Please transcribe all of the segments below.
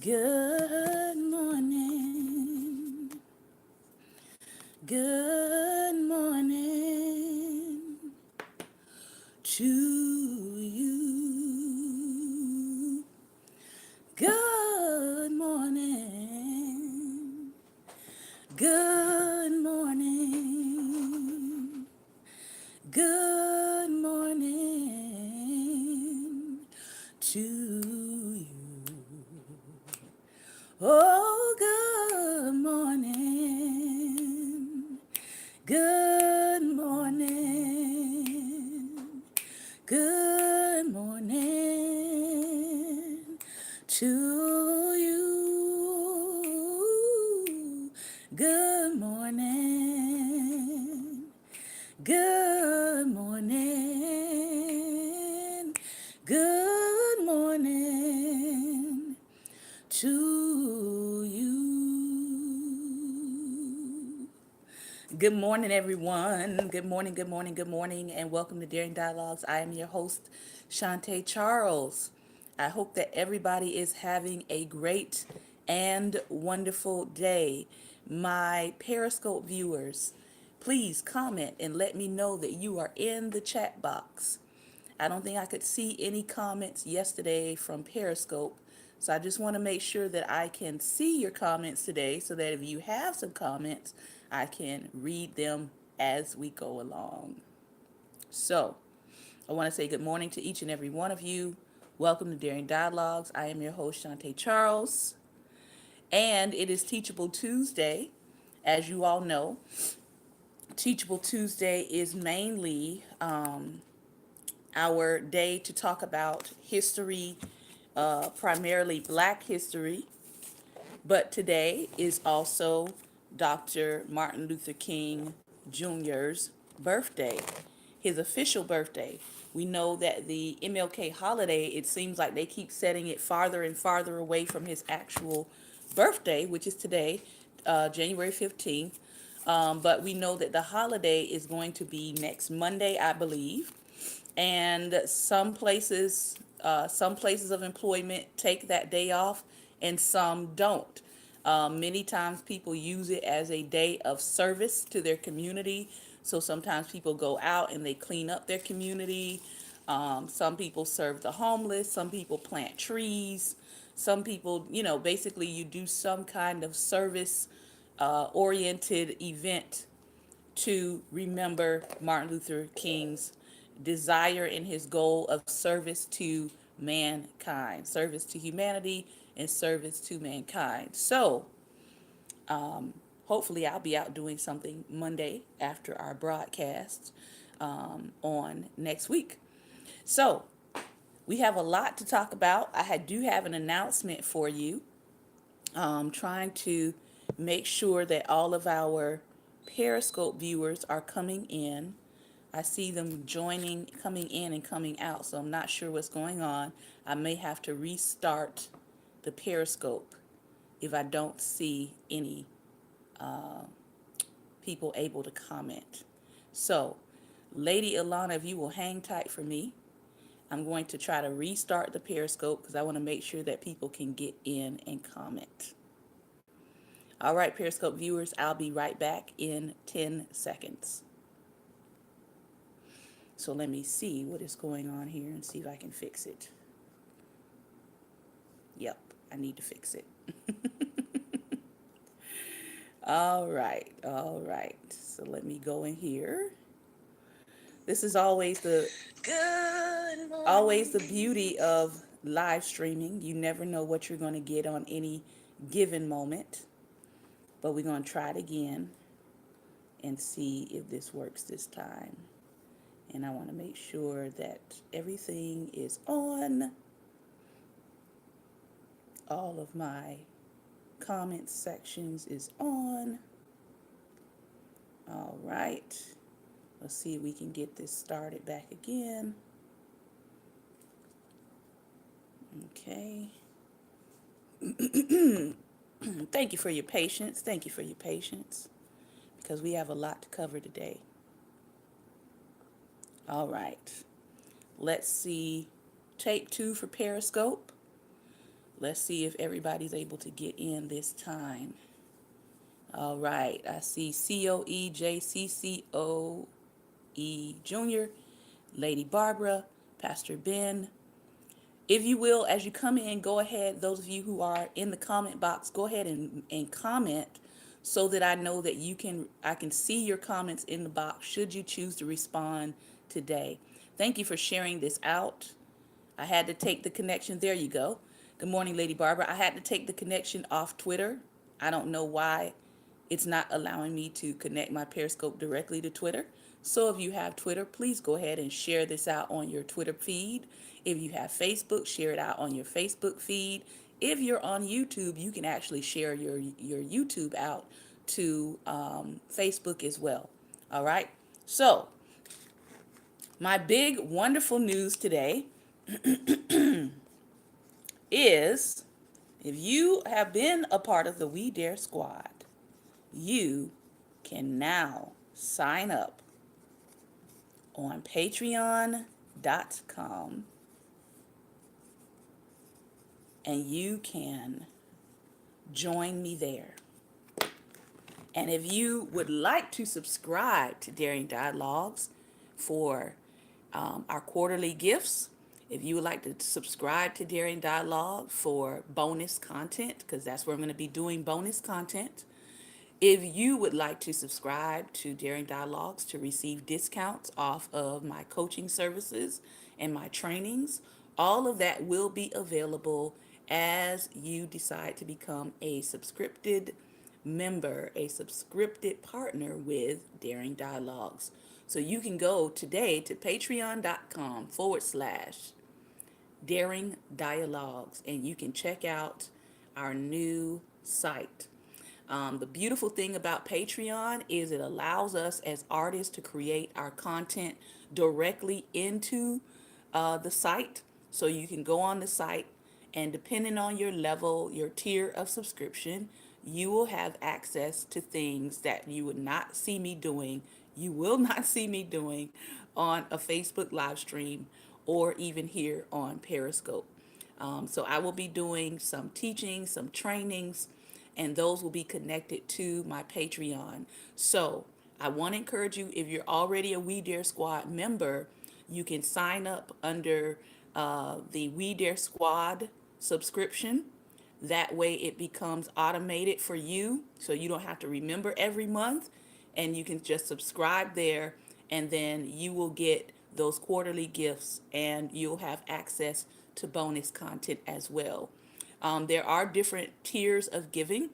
Good morning. Good morning to you. Good morning. Good morning. Good morning to you. Oh, good morning. Good morning. Good morning to you. Good morning. Good morning. Good morning to you. Good morning, everyone. Good morning, good morning, good morning, and welcome to Daring Dialogues. I am your host, Shantae Charles. I hope that everybody is having a great and wonderful day. My Periscope viewers, please comment and let me know that you are in the chat box. I don't think I could see any comments yesterday from Periscope. So I just want to make sure that I can see your comments today so that if you have some comments, I can read them as we go along. So I want to say good morning to each and every one of you. Welcome to Daring Dialogues. I am your host, Shantae Charles, and it is Teachable Tuesday. As you all know, Teachable Tuesday is mainly our day to talk about history, primarily Black history. But today is also Dr. Martin Luther King Jr.'s birthday, his official birthday. We know that the MLK holiday, it seems like they keep setting it farther and farther away from his actual birthday, which is today, January 15th. But we know that the holiday is going to be next Monday, I believe. And some places of employment take that day off and some don't. Many times people use it as a day of service to their community. So sometimes people go out and they clean up their community. Some people serve the homeless, some people plant trees, some people, basically you do some kind of service oriented event to remember Martin Luther King's desire and his goal of service to mankind, service to humanity, and service to mankind. So, hopefully, I'll be out doing something Monday after our broadcast on next week. So, we have a lot to talk about. Do have an announcement for you. Trying to make sure that all of our Periscope viewers are coming in. I see them coming in and coming out, so I'm not sure what's going on. I may have to restart the Periscope if I don't see any people able to comment. So, Lady Ilana, if you will hang tight for me, I'm going to try to restart the Periscope because I want to make sure that people can get in and comment. All right, Periscope viewers, I'll be right back in 10 seconds. So let me see what is going on here and see if I can fix it. Yep, I need to fix it. All right. So let me go in here. This is always the beauty of live streaming. You never know what you're going to get on any given moment. But we're going to try it again and see if this works this time. And I want to make sure that everything is on. All of my comment sections is on. All right. Let's see if we can get this started back again. Okay. Thank you for your patience. Thank you for your patience because we have a lot to cover today. All right. Let's see. Take 2 for Periscope. Let's see if everybody's able to get in this time. All right, I see COEJCCOE Jr., Lady Barbara, Pastor Ben. If you will, as you come in, go ahead, those of you who are in the comment box, go ahead and comment so that I know that I can see your comments in the box should you choose to respond today. Thank you for sharing this out. I had to take the connection. There you go. Good morning, Lady Barbara. I had to take the connection off Twitter. I don't know why it's not allowing me to connect my Periscope directly to Twitter. So if you have Twitter, please go ahead and share this out on your Twitter feed. If you have Facebook, share it out on your Facebook feed. If you're on YouTube, you can actually share your YouTube out to Facebook as well. All right. So my big wonderful news today is if you have been a part of the We Dare Squad, you can now sign up on patreon.com and you can join me there. And if you would like to subscribe to Daring Dialogues for our quarterly gifts, if you would like to subscribe to Daring Dialogue for bonus content, because that's where I'm going to be doing bonus content. If you would like to subscribe to Daring Dialogues to receive discounts off of my coaching services and my trainings, all of that will be available as you decide to become a subscripted member, a subscripted partner with Daring Dialogues. So you can go today to patreon.com/ Daring Dialogues and you can check out our new site. The beautiful thing about Patreon is it allows us as artists to create our content directly into the site. So you can go on the site and depending on your level, your tier of subscription, you will have access to things that you would not see me doing. You will not see me doing on a Facebook live stream or even here on Periscope. So I will be doing some teaching, some trainings, and those will be connected to my Patreon. So I want to encourage you, if you're already a We Dare Squad member, you can sign up under the We Dare Squad subscription. That way it becomes automated for you, so you don't have to remember every month, and you can just subscribe there, and then you will get those quarterly gifts, and you'll have access to bonus content as well. There are different tiers of giving,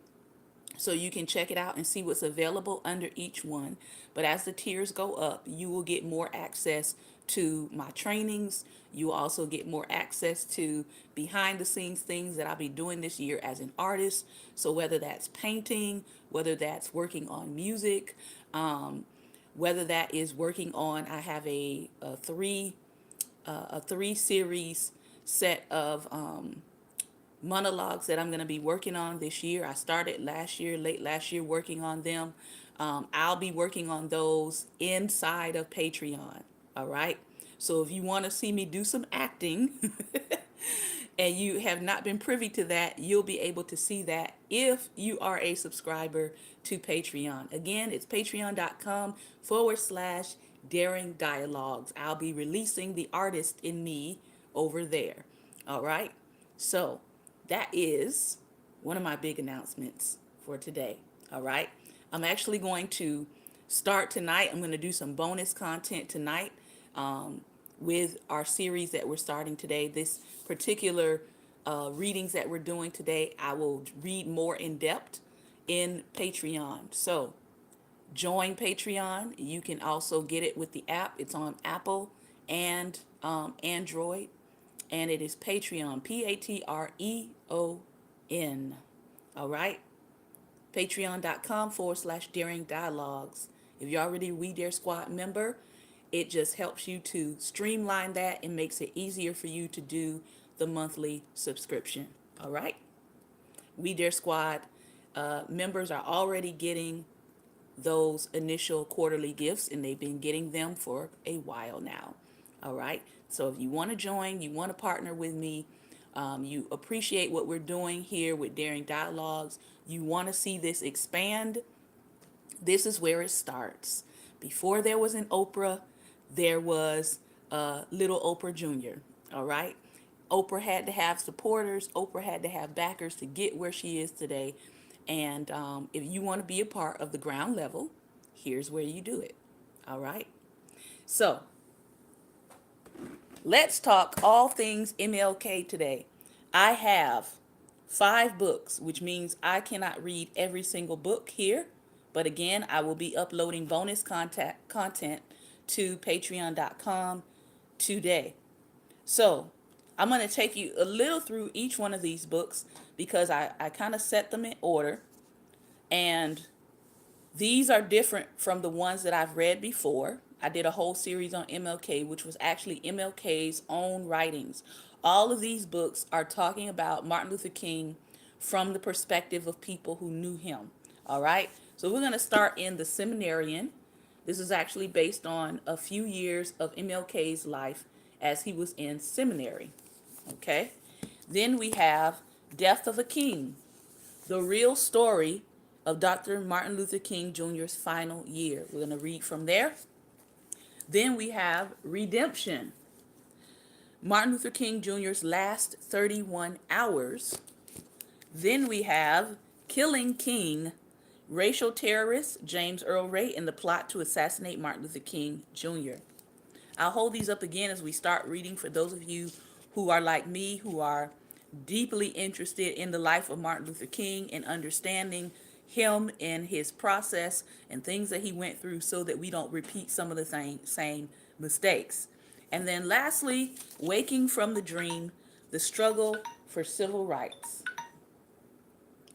so you can check it out and see what's available under each one. But as the tiers go up, you will get more access to my trainings. You will also get more access to behind the scenes things that I'll be doing this year as an artist. So whether that's painting, whether that's working on music, whether that is working on, I have a three series set of monologues that I'm going to be working on this year. I started last year, late last year, working on them. I'll be working on those inside of Patreon. All right. So if you want to see me do some acting and you have not been privy to that, you'll be able to see that if you are a subscriber to Patreon. Again, it's patreon.com/ Daring Dialogues. I'll be releasing the artist in me over there. All right. So that is one of my big announcements for today. All right. I'm actually going to start tonight. I'm going to do some bonus content tonight with our series that we're starting today. This particular readings that we're doing today, I will read more in depth in Patreon. So join Patreon. You can also get it with the app. It's on Apple and Android. And it is Patreon, Patreon. All right. Patreon.com/ Daring Dialogues. If you're already a We Dare Squad member, it just helps you to streamline that and makes it easier for you to do the monthly subscription. All right. We Dare Squad members are already getting those initial quarterly gifts, and they've been getting them for a while now. All right. So if you want to join, you want to partner with me, You appreciate what we're doing here with Daring Dialogues. You want to see this expand. This is where it starts. Before there was an Oprah, there was little Oprah Jr. All right. Oprah had to have supporters. Oprah had to have backers to get where she is today. And if you want to be a part of the ground level, here's where you do it. All right. So let's talk all things MLK today. I have 5 books, which means I cannot read every single book here. But again, I will be uploading bonus content to patreon.com today. So I'm going to take you a little through each one of these books because I kind of set them in order. And these are different from the ones that I've read before. I did a whole series on MLK, which was actually MLK's own writings. All of these books are talking about Martin Luther King from the perspective of people who knew him. All right. So we're going to start in The Seminarian. This is actually based on a few years of MLK's life as he was in seminary. Okay. Then we have Death of a King, the real story of Dr. Martin Luther King Jr.'s final year. We're going to read from there. Then we have Redemption, Martin Luther King Jr.'s last 31 hours. Then we have Killing King, racial terrorist James Earl Ray and the plot to assassinate Martin Luther King Jr. I'll hold these up again as we start reading for those of you who are like me, who are deeply interested in the life of Martin Luther King and understanding him and his process and things that he went through so that we don't repeat some of the same mistakes. And then lastly, Waking from the Dream, the struggle for civil rights.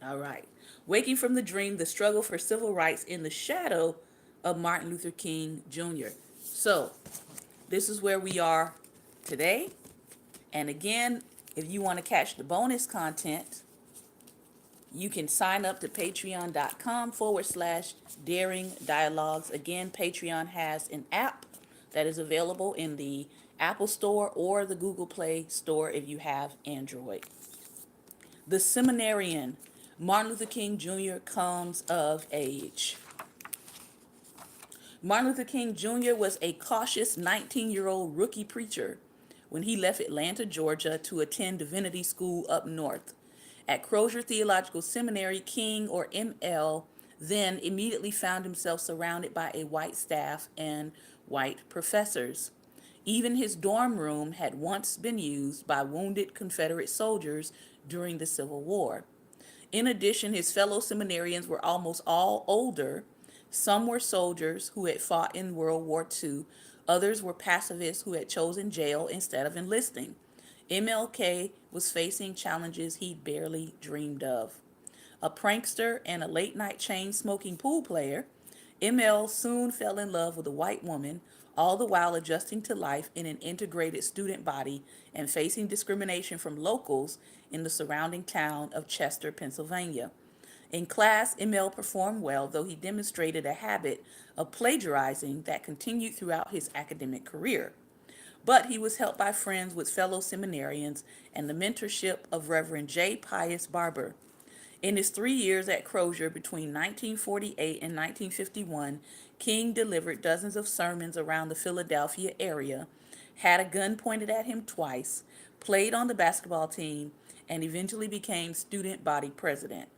All right. Waking from the Dream, the struggle for civil rights in the shadow of Martin Luther King Jr. So this is where we are today. And again, if you want to catch the bonus content, you can sign up to patreon.com/daring dialogues. Again, Patreon has an app that is available in the Apple Store or the Google Play Store if you have Android. The Seminarian, Martin Luther King Jr. comes of age. Martin Luther King Jr. was a cautious 19-year-old rookie preacher when he left Atlanta, Georgia to attend divinity school up north. At Crozer Theological Seminary, King, or ML, then immediately found himself surrounded by a white staff and white professors. Even his dorm room had once been used by wounded Confederate soldiers during the Civil War. In addition, his fellow seminarians were almost all older. Some were soldiers who had fought in World War II. Others were pacifists who had chosen jail instead of enlisting. MLK was facing challenges he'd barely dreamed of. A prankster and a late-night chain-smoking pool player, ML soon fell in love with a white woman, all the while adjusting to life in an integrated student body and facing discrimination from locals in the surrounding town of Chester, Pennsylvania. In class, ML performed well, though he demonstrated a habit of plagiarizing that continued throughout his academic career. But he was helped by friends with fellow seminarians and the mentorship of Reverend J. Pius Barber. In his 3 years at Crozer between 1948 and 1951, King delivered dozens of sermons around the Philadelphia area, had a gun pointed at him twice, played on the basketball team, and eventually became student body president.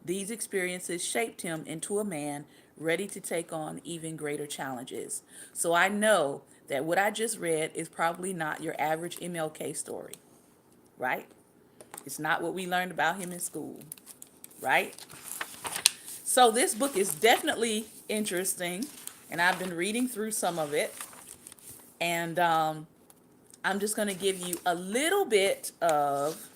These experiences shaped him into a man ready to take on even greater challenges. So I know that what I just read is probably not your average MLK story, right? It's not what we learned about him in school, right? So this book is definitely interesting, and I've been reading through some of it. And I'm just going to give you a little bit of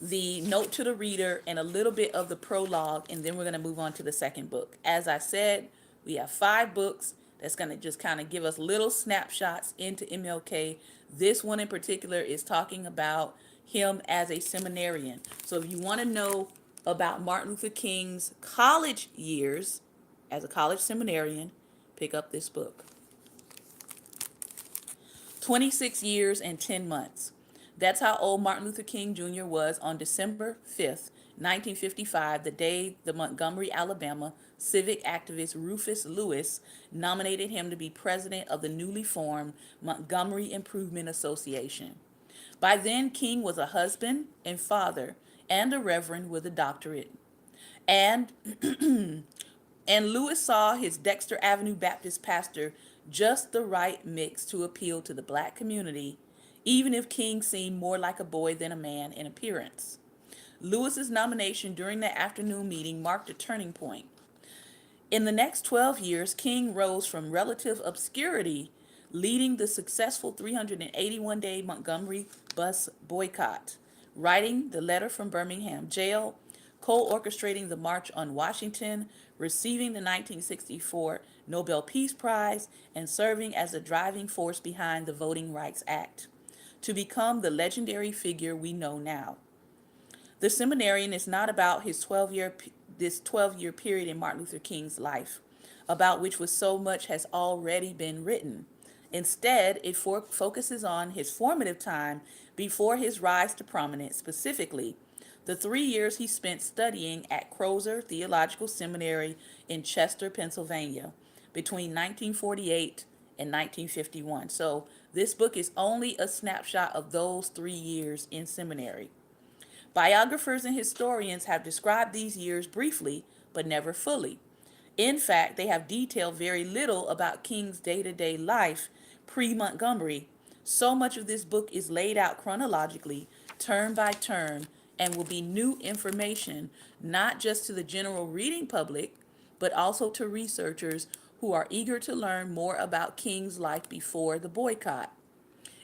the note to the reader and a little bit of the prologue, and then we're going to move on to the second book. As I said, we have 5 books that's going to just kind of give us little snapshots into MLK. This one in particular is talking about him as a seminarian. So if you want to know about Martin Luther King's college years as a college seminarian, pick up this book. 26 years and 10 months. That's how old Martin Luther King Jr. was on December 5th, 1955, the day the Montgomery, Alabama civic activist Rufus Lewis nominated him to be president of the newly formed Montgomery Improvement Association. By then, King was a husband and father and a reverend with a doctorate. And and Lewis saw his Dexter Avenue Baptist pastor just the right mix to appeal to the black community, even if King seemed more like a boy than a man in appearance. Lewis's nomination during the afternoon meeting marked a turning point. In the next 12 years, King rose from relative obscurity, leading the successful 381-day Montgomery bus boycott, writing the letter from Birmingham jail, co-orchestrating the March on Washington, receiving the 1964 Nobel Peace Prize, and serving as the driving force behind the Voting Rights Act, to become the legendary figure we know now. The seminarian is not about his 12-year period in Martin Luther King's life, about which was so much has already been written. Instead, it focuses on his formative time before his rise to prominence, specifically the 3 years he spent studying at Crozer Theological Seminary in Chester, Pennsylvania, between 1948 and 1951. So this book is only a snapshot of those 3 years in seminary. Biographers and historians have described these years briefly, but never fully. In fact, they have detailed very little about King's day-to-day life pre-Montgomery. So much of this book is laid out chronologically, turn by turn, and will be new information not just to the general reading public, but also to researchers who are eager to learn more about King's life before the boycott.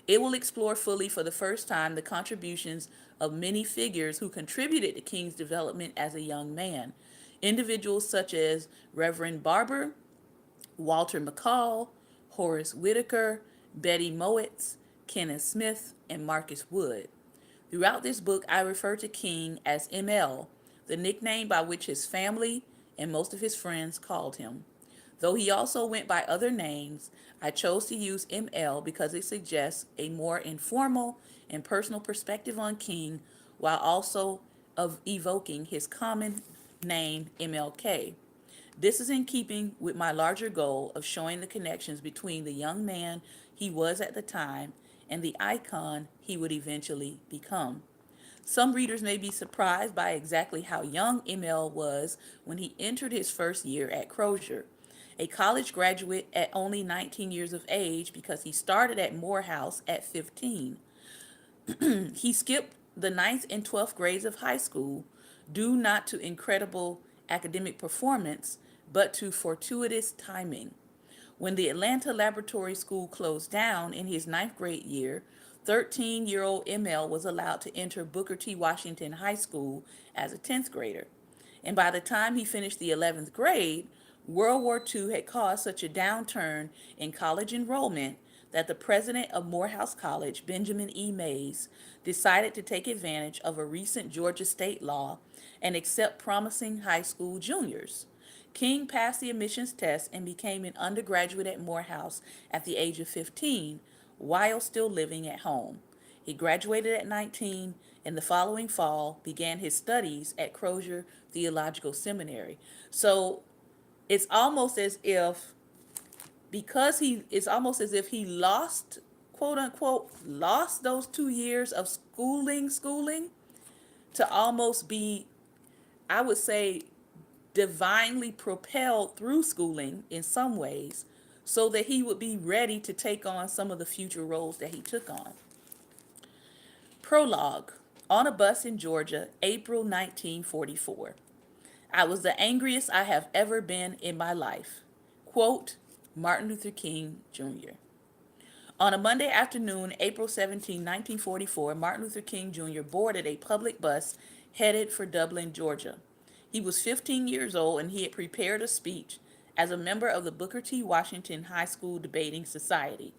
It will explore fully for the first time the contributions of many figures who contributed to King's development as a young man. Individuals such as Reverend Barber, Walter McCall, Horace Whitaker, Betty Mowatz, Kenneth Smith, and Marcus Wood. Throughout this book, I refer to King as ML, the nickname by which his family and most of his friends called him. Though he also went by other names, I chose to use ML because it suggests a more informal and personal perspective on King while also of evoking his common name MLK. This is in keeping with my larger goal of showing the connections between the young man he was at the time and the icon he would eventually become. Some readers may be surprised by exactly how young ML was when he entered his first year at Crozer, a college graduate at only 19 years of age because he started at Morehouse at 15. He skipped the ninth and 12th grades of high school, due not to incredible academic performance, but to fortuitous timing. When the Atlanta Laboratory School closed down in his ninth grade year, 13-year-old ML was allowed to enter Booker T. Washington High School as a 10th grader. And by the time he finished the 11th grade, World War II had caused such a downturn in college enrollment that the president of Morehouse College, Benjamin E. Mays, decided to take advantage of a recent Georgia state law and accept promising high school juniors. King passed the admissions test and became an undergraduate at Morehouse at the age of 15 while still living at home. He graduated at 19 and the following fall began his studies at Crozer Theological Seminary. So it's almost as if it's almost as if he lost, quote unquote, lost those 2 years of schooling to almost be, I would say, divinely propelled through schooling in some ways so that he would be ready to take on some of the future roles that he took on. Prologue. On a bus in Georgia, April 1944. I was the angriest I have ever been in my life. Quote, Martin Luther King Jr. On a Monday afternoon, April 17, 1944, Martin Luther King Jr. boarded a public bus headed for Dublin, Georgia. He was 15 years old and he had prepared a speech as a member of the Booker T. Washington High School Debating Society.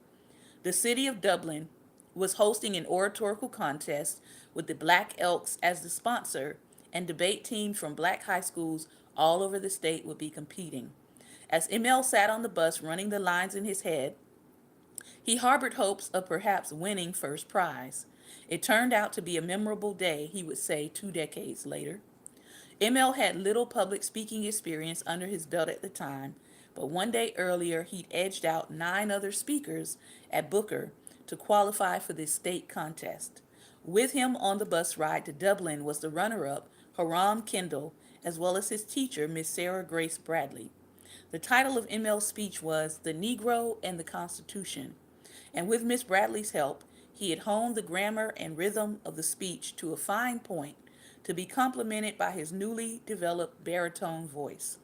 The city of Dublin was hosting an oratorical contest with the Black Elks as the sponsor, and debate teams from black high schools all over the state would be competing. As ML sat on the bus running the lines in his head, he harbored hopes of perhaps winning first prize. It turned out to be a memorable day, he would say 2 decades later. ML had little public speaking experience under his belt at the time, but one day earlier he'd edged out 9 other speakers at Booker to qualify for this state contest. With him on the bus ride to Dublin was the runner-up, Hiram Kendall, as well as his teacher, Miss Sarah Grace Bradley. The title of ML's speech was The Negro and the Constitution, and with Miss Bradley's help, he had honed the grammar and rhythm of the speech to a fine point to be complemented by his newly developed baritone voice.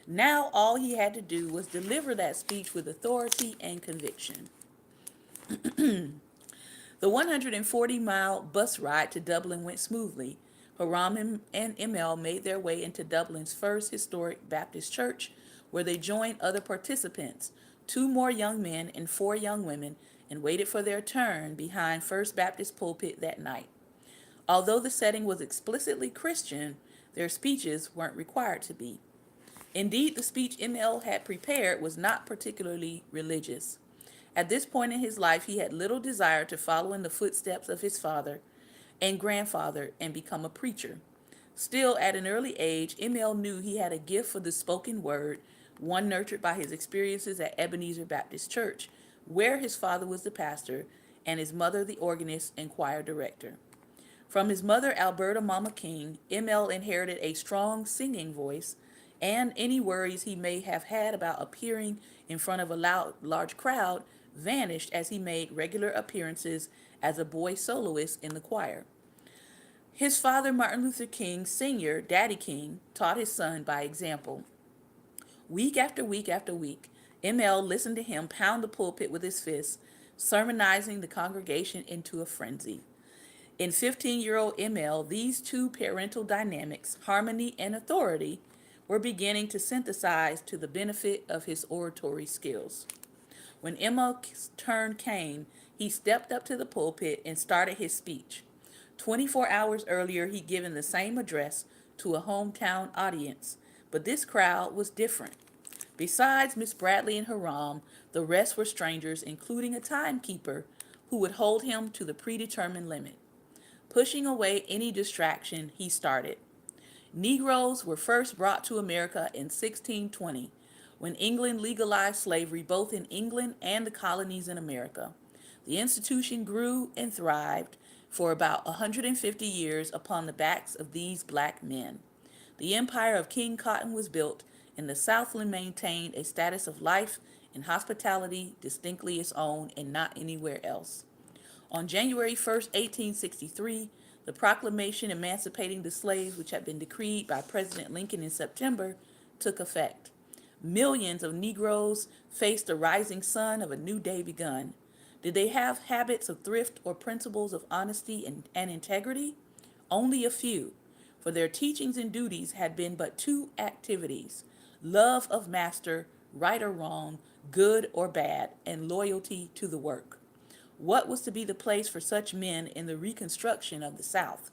Now all he had to do was deliver that speech with authority and conviction. The 140-mile bus ride to Dublin went smoothly. Hiram and ML made their way into Dublin's first historic Baptist church, where they joined other participants, 2 more young men and 4 young women, and waited for their turn behind First Baptist pulpit that night. Although the setting was explicitly Christian, their speeches weren't required to be. Indeed, the speech ML had prepared was not particularly religious. At this point in his life, he had little desire to follow in the footsteps of his father and grandfather and become a preacher. Still, at an early age, ML knew he had a gift for the spoken word, one nurtured by his experiences at Ebenezer Baptist Church, where his father was the pastor and his mother the organist and choir director. From his mother, Alberta Mama King, ML inherited a strong singing voice, and any worries he may have had about appearing in front of a large crowd vanished as he made regular appearances as a boy soloist in the choir. His father, Martin Luther King Sr., Daddy King, taught his son by example. Week after week after week, ML listened to him pound the pulpit with his fists, sermonizing the congregation into a frenzy. In 15-year-old ML, these two parental dynamics, harmony and authority, were beginning to synthesize to the benefit of his oratory skills. When ML's turn came, he stepped up to the pulpit and started his speech. 24 hours earlier, he'd given the same address to a hometown audience, but this crowd was different. Besides Miss Bradley and Hiram, the rest were strangers, including a timekeeper who would hold him to the predetermined limit. Pushing away any distraction, he started. Negroes were first brought to America in 1620, when England legalized slavery both in England and the colonies in America. The institution grew and thrived for about 150 years upon the backs of these black men. The empire of King Cotton was built, and the Southland maintained a status of life and hospitality distinctly its own and not anywhere else. On January 1st, 1863, the proclamation emancipating the slaves, which had been decreed by President Lincoln in September, took effect. Millions of Negroes faced the rising sun of a new day begun. Did they have habits of thrift or principles of honesty and integrity? Only a few, for their teachings and duties had been but 2 activities: love of master, right or wrong, good or bad, and loyalty to the work. What was to be the place for such men in the reconstruction of the South?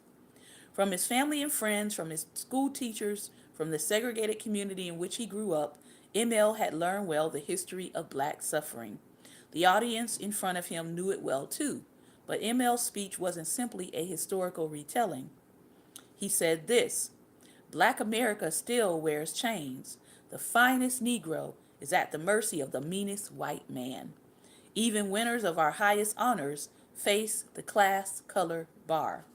From his family and friends, from his school teachers, from the segregated community in which he grew up, ML had learned well the history of black suffering. The audience in front of him knew it well too, but ML's speech wasn't simply a historical retelling. He said this: Black America still wears chains. The finest Negro is at the mercy of the meanest white man. Even winners of our highest honors face the class color bar.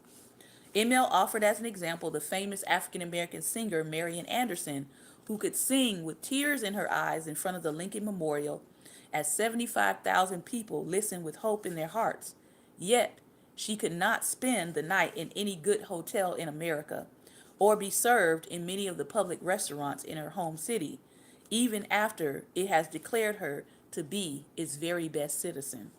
ML offered as an example the famous African American singer Marian Anderson, who could sing with tears in her eyes in front of the Lincoln Memorial as 75,000 people listened with hope in their hearts. Yet, she could not spend the night in any good hotel in America or be served in many of the public restaurants in her home city, even after it has declared her to be its very best citizen.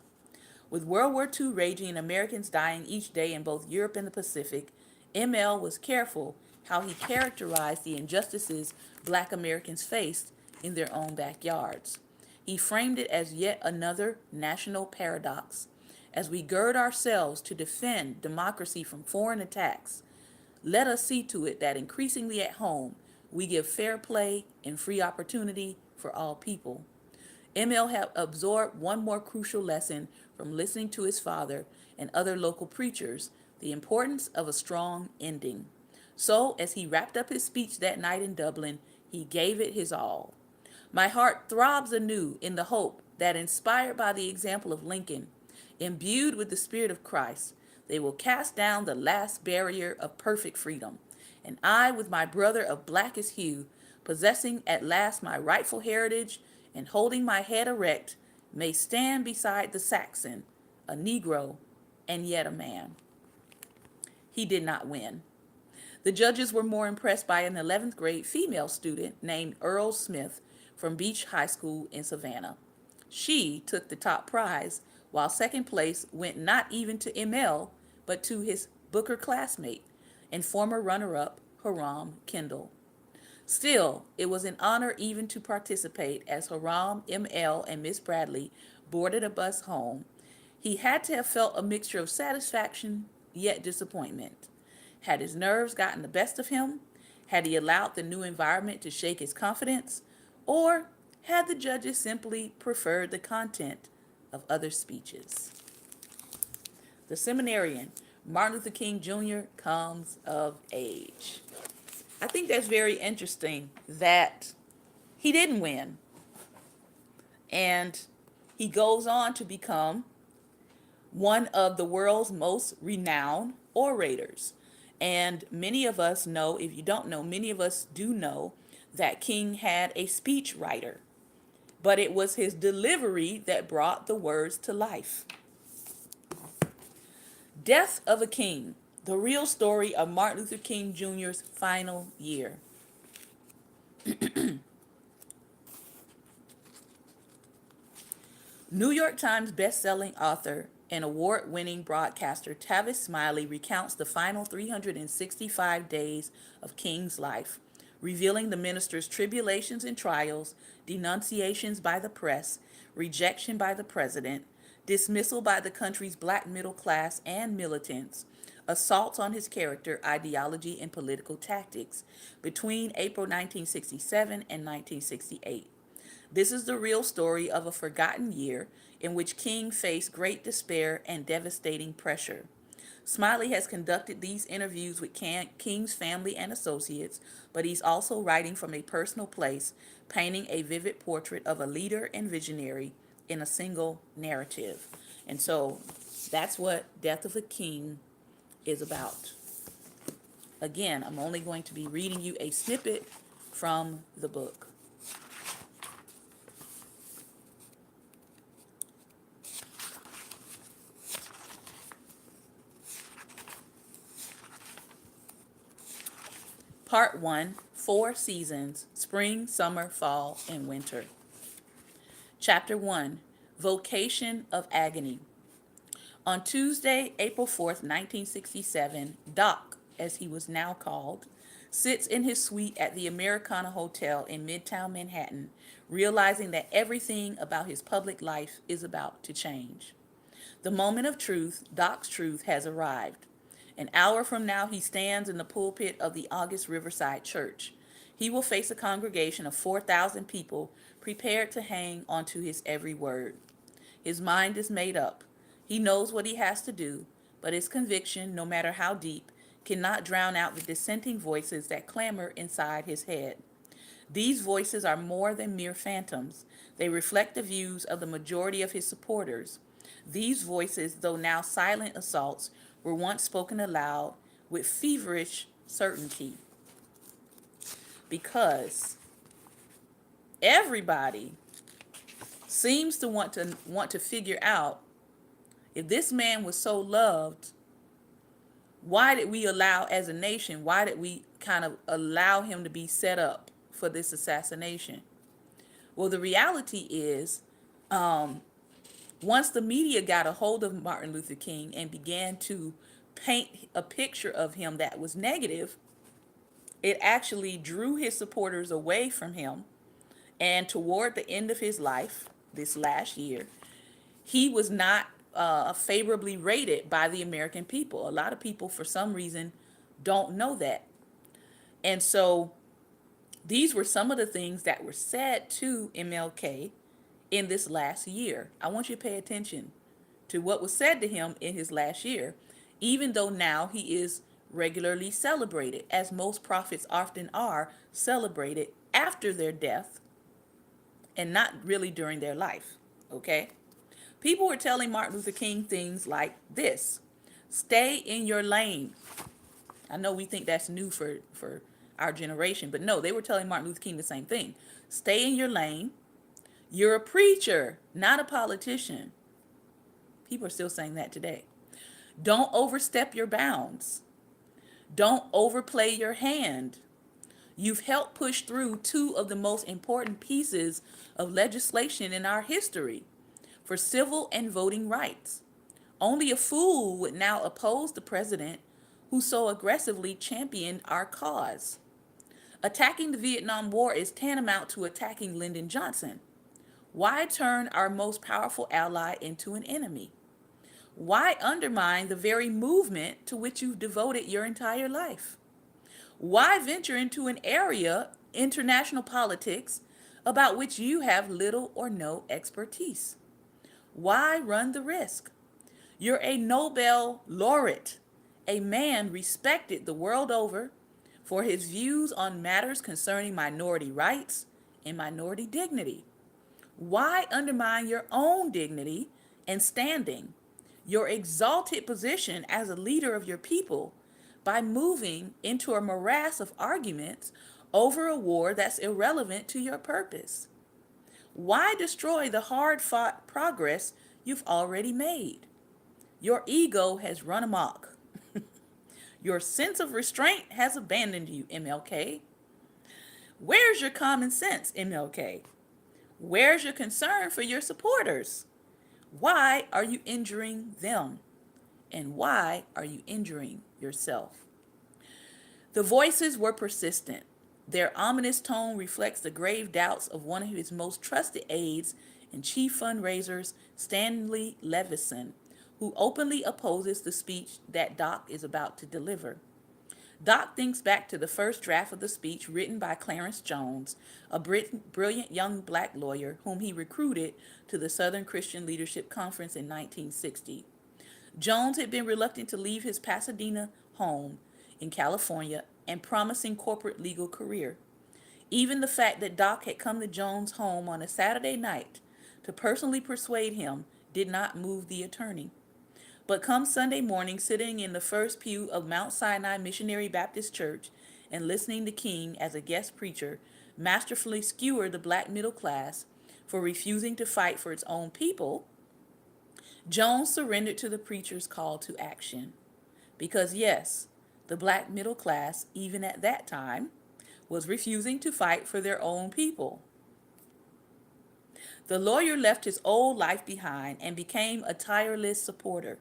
With World War II raging and Americans dying each day in both Europe and the Pacific, ML was careful how he characterized the injustices black Americans faced in their own backyards. He framed it as yet another national paradox. As we gird ourselves to defend democracy from foreign attacks, let us see to it that increasingly at home we give fair play and free opportunity for all people. ML had absorbed one more crucial lesson from listening to his father and other local preachers the importance of a strong ending. So, as he wrapped up his speech that night in Dublin, he gave it his all. My heart throbs anew in the hope that, inspired by the example of Lincoln, imbued with the Spirit of Christ, they will cast down the last barrier of perfect freedom. And I, with my brother of blackest hue, possessing at last my rightful heritage and holding my head erect, may stand beside the Saxon, a Negro, and yet a man. He did not win. The judges were more impressed by an 11th grade female student named Earl Smith from Beach High School in Savannah. She took the top prize, while second place went not even to ML, but to his Booker classmate and former runner-up Haram Kendall. Still, it was an honor even to participate as Haram, ML, and Miss Bradley boarded a bus home. He had to have felt a mixture of satisfaction yet disappointment. Had his nerves gotten the best of him? Had he allowed the new environment to shake his confidence? Or had the judges simply preferred the content of other speeches? The seminarian, Martin Luther King Jr., comes of age. I think that's very interesting that he didn't win. And he goes on to become one of the world's most renowned orators. And many of us know, if you don't know, many of us do know that King had a speech writer, but it was his delivery that brought the words to life. Death of a King, the real story of Martin Luther King Jr.'s final year. New York Times best-selling author and award-winning broadcaster Tavis Smiley recounts the final 365 days of King's life, revealing the minister's tribulations and trials, denunciations by the press, rejection by the president, dismissal by the country's black middle class and militants, assaults on his character, ideology, and political tactics between April 1967 and 1968. This is the real story of a forgotten year in which King faced great despair and devastating pressure. Smiley has conducted these interviews with King's family and associates, but he's also writing from a personal place, painting a vivid portrait of a leader and visionary in a single narrative. And so that's what Death of a King is about. Again, I'm only going to be reading you a snippet from the book. Part 1, 4 seasons, spring, summer, fall, and winter. Chapter 1, Vocation of Agony. On Tuesday, April 4th, 1967, Doc, as he was now called, sits in his suite at the Americana Hotel in Midtown Manhattan, realizing that everything about his public life is about to change. The moment of truth, Doc's truth, has arrived. An hour from now, he stands in the pulpit of the August Riverside Church. He will face a congregation of 4,000 people prepared to hang onto his every word. His mind is made up. He knows what he has to do, but his conviction, no matter how deep, cannot drown out the dissenting voices that clamor inside his head. These voices are more than mere phantoms. They reflect the views of the majority of his supporters. These voices, though now silent assaults, were once spoken aloud with feverish certainty. Because everybody seems to want to figure out, if this man was so loved, why did we allow, as a nation, why did we kind of allow him to be set up for this assassination? Well, the reality is, once the media got a hold of Martin Luther King and began to paint a picture of him that was negative, it actually drew his supporters away from him. And toward the end of his life, this last year, he was not favorably rated by the American people. A lot of people, for some reason, don't know that. And so these were some of the things that were said to MLK in this last year. I want you to pay attention to what was said to him in his last year, even though now he is regularly celebrated, as most prophets often are celebrated after their death and not really during their life. Okay? People were telling Martin Luther King things like this: stay in your lane. I know we think that's new for our generation, but no, they were telling Martin Luther King the same thing. Stay in your lane. You're a preacher, not a politician. People are still saying that today. Don't overstep your bounds. Don't overplay your hand. You've helped push through two of the most important pieces of legislation in our history for civil and voting rights. Only a fool would now oppose the president who so aggressively championed our cause. Attacking the Vietnam War is tantamount to attacking Lyndon Johnson. Why turn our most powerful ally into an enemy? Why undermine the very movement to which you've devoted your entire life? Why venture into an area, international politics, about which you have little or no expertise? Why run the risk? You're a Nobel laureate, a man respected the world over for his views on matters concerning minority rights and minority dignity. Why undermine your own dignity and standing, your exalted position as a leader of your people, by moving into a morass of arguments over a war that's irrelevant to your purpose? Why destroy the hard fought progress you've already made? Your ego has run amok. Your sense of restraint has abandoned you, MLK. Where's your common sense, MLK? Where's your concern for your supporters? Why are you injuring them? And why are you injuring yourself? The voices were persistent. Their ominous tone reflects the grave doubts of one of his most trusted aides and chief fundraisers, Stanley Levison, who openly opposes the speech that Doc is about to deliver. Doc thinks back to the first draft of the speech written by Clarence Jones, a brilliant young black lawyer whom he recruited to the Southern Christian Leadership Conference in 1960. Jones had been reluctant to leave his Pasadena home in California and promising corporate legal career. Even the fact that Doc had come to Jones' home on a Saturday night to personally persuade him did not move the attorney. But come Sunday morning, sitting in the first pew of Mount Sinai Missionary Baptist Church and listening to King as a guest preacher masterfully skewer the black middle class for refusing to fight for its own people, Jones surrendered to the preacher's call to action. Because yes, the black middle class, even at that time, was refusing to fight for their own people. The lawyer left his old life behind and became a tireless supporter.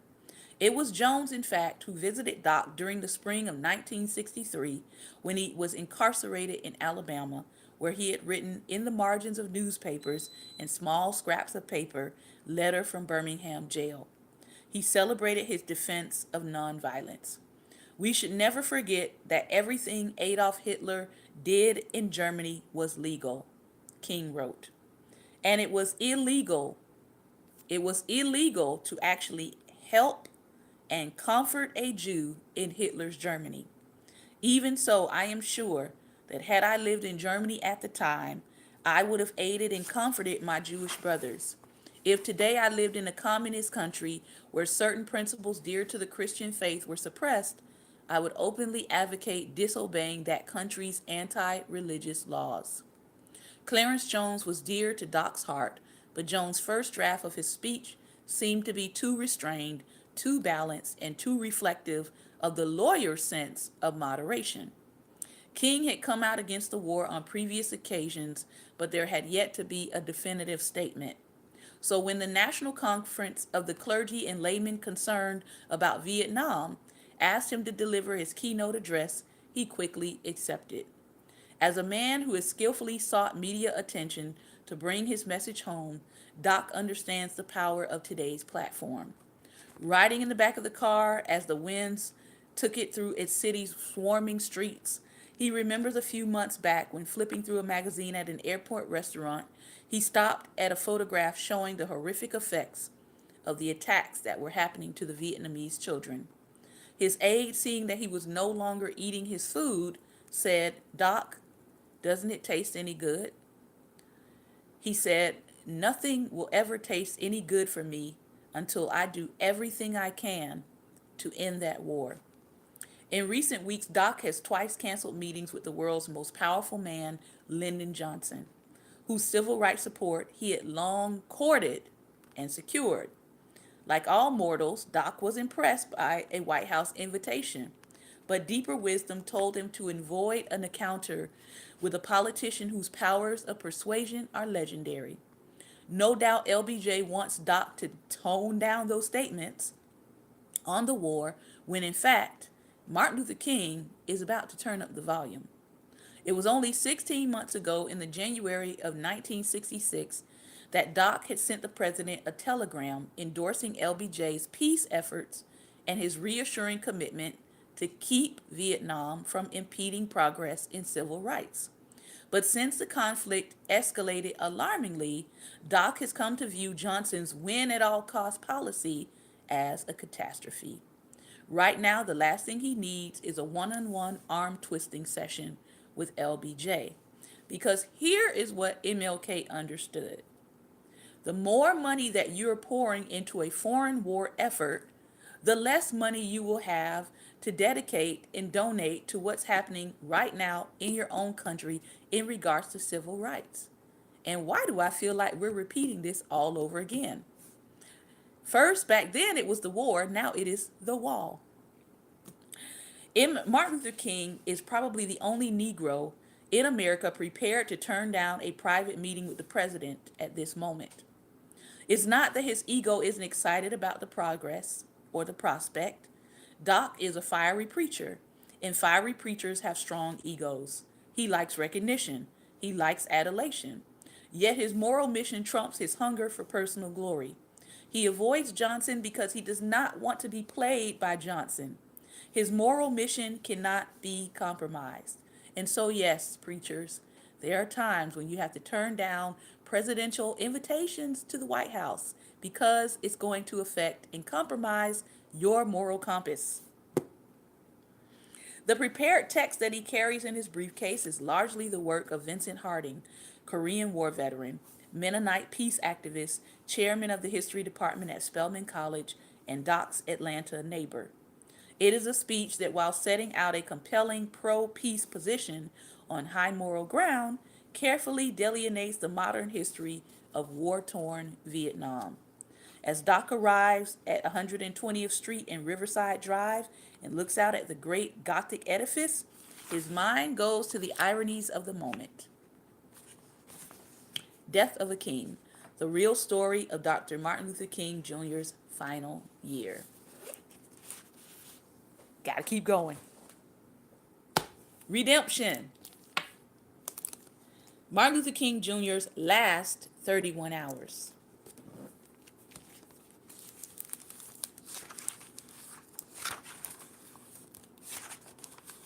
It was Jones, in fact, who visited Doc during the spring of 1963 when he was incarcerated in Alabama, where he had written in the margins of newspapers and small scraps of paper, "Letter from Birmingham Jail." He celebrated his defense of nonviolence. We should never forget that everything Adolf Hitler did in Germany was legal, King wrote. And it was illegal. It was illegal to actually help and comfort a Jew in Hitler's Germany. Even so, I am sure that had I lived in Germany at the time, I would have aided and comforted my Jewish brothers. If today I lived in a communist country where certain principles dear to the Christian faith were suppressed, I would openly advocate disobeying that country's anti-religious laws. Clarence Jones was dear to Doc's heart, but Jones' first draft of his speech seemed to be too restrained, too balanced, and too reflective of the lawyer's sense of moderation. King had come out against the war on previous occasions, but there had yet to be a definitive statement. So when the National Conference of the Clergy and Laymen Concerned about Vietnam asked him to deliver his keynote address, he quickly accepted. As a man who has skillfully sought media attention to bring his message home, Doc understands the power of today's platform. Riding in the back of the car as the winds took it through its city's swarming streets, he remembers a few months back when flipping through a magazine at an airport restaurant, he stopped at a photograph showing the horrific effects of the attacks that were happening to the Vietnamese children. His aide, seeing that he was no longer eating his food, said, "Doc, doesn't it taste any good?" He said, "Nothing will ever taste any good for me until I do everything I can to end that war." In recent weeks, Doc has twice canceled meetings with the world's most powerful man, Lyndon Johnson, whose civil rights support he had long courted and secured. Like all mortals, Doc was impressed by a White House invitation, but deeper wisdom told him to avoid an encounter with a politician whose powers of persuasion are legendary. No doubt LBJ wants Doc to tone down those statements on the war when in fact Martin Luther King is about to turn up the volume. It was only 16 months ago in the January of 1966 that Doc had sent the president a telegram endorsing LBJ's peace efforts and his reassuring commitment to keep Vietnam from impeding progress in civil rights. But since the conflict escalated alarmingly, Doc has come to view Johnson's win at all cost policy as a catastrophe. Right now, the last thing he needs is a one-on-one arm twisting session with LBJ. Because here is what MLK understood: the more money that you're pouring into a foreign war effort, the less money you will have to dedicate and donate to what's happening right now in your own country in regards to civil rights. And why do I feel like we're repeating this all over again? First, back then it was the war, now it is the wall. Martin Luther King is probably the only Negro in America prepared to turn down a private meeting with the president at this moment. It's not that his ego isn't excited about the progress or the prospect. Doc is a fiery preacher, and fiery preachers have strong egos. He likes recognition. He likes adulation. Yet his moral mission trumps his hunger for personal glory. He avoids Johnson because he does not want to be played by Johnson. His moral mission cannot be compromised. And so, yes, preachers, there are times when you have to turn down presidential invitations to the White House because it's going to affect and compromise your moral compass. The prepared text that he carries in his briefcase is largely the work of Vincent Harding, Korean War veteran, Mennonite peace activist, chairman of the history department at Spelman College, and Doc's Atlanta neighbor. It is a speech that, while setting out a compelling pro-peace position on high moral ground, carefully delineates the modern history of war-torn Vietnam. As Doc arrives at 120th Street and Riverside Drive and looks out at the great Gothic edifice, his mind goes to the ironies of the moment. Death of a King, the real story of Dr. Martin Luther King Jr.'s final year. Gotta keep going. Redemption. Martin Luther King Jr.'s last 31 hours.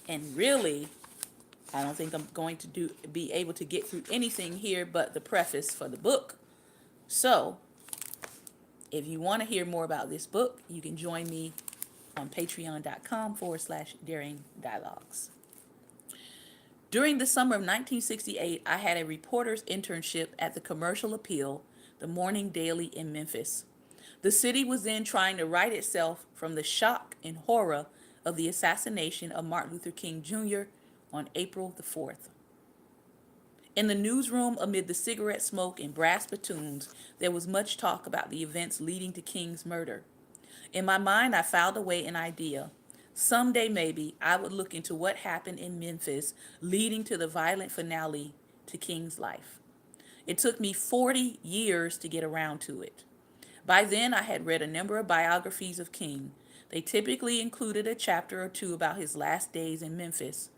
And really, I don't think I'm going to be able to get through anything here but the preface for the book. So, if you want to hear more about this book, you can join me on patreon.com/Daring Dialogues. During the summer of 1968, I had a reporter's internship at the Commercial Appeal, the morning daily in Memphis. The city was then trying to right itself from the shock and horror of the assassination of Martin Luther King Jr. on April the 4th. In the newsroom, amid the cigarette smoke and brass spittoons, there was much talk about the events leading to King's murder. In my mind, I filed away an idea. Someday, maybe, I would look into what happened in Memphis, leading to the violent finale to King's life. It took me 40 years to get around to it. By then, I had read a number of biographies of King. They typically included a chapter or two about his last days in Memphis.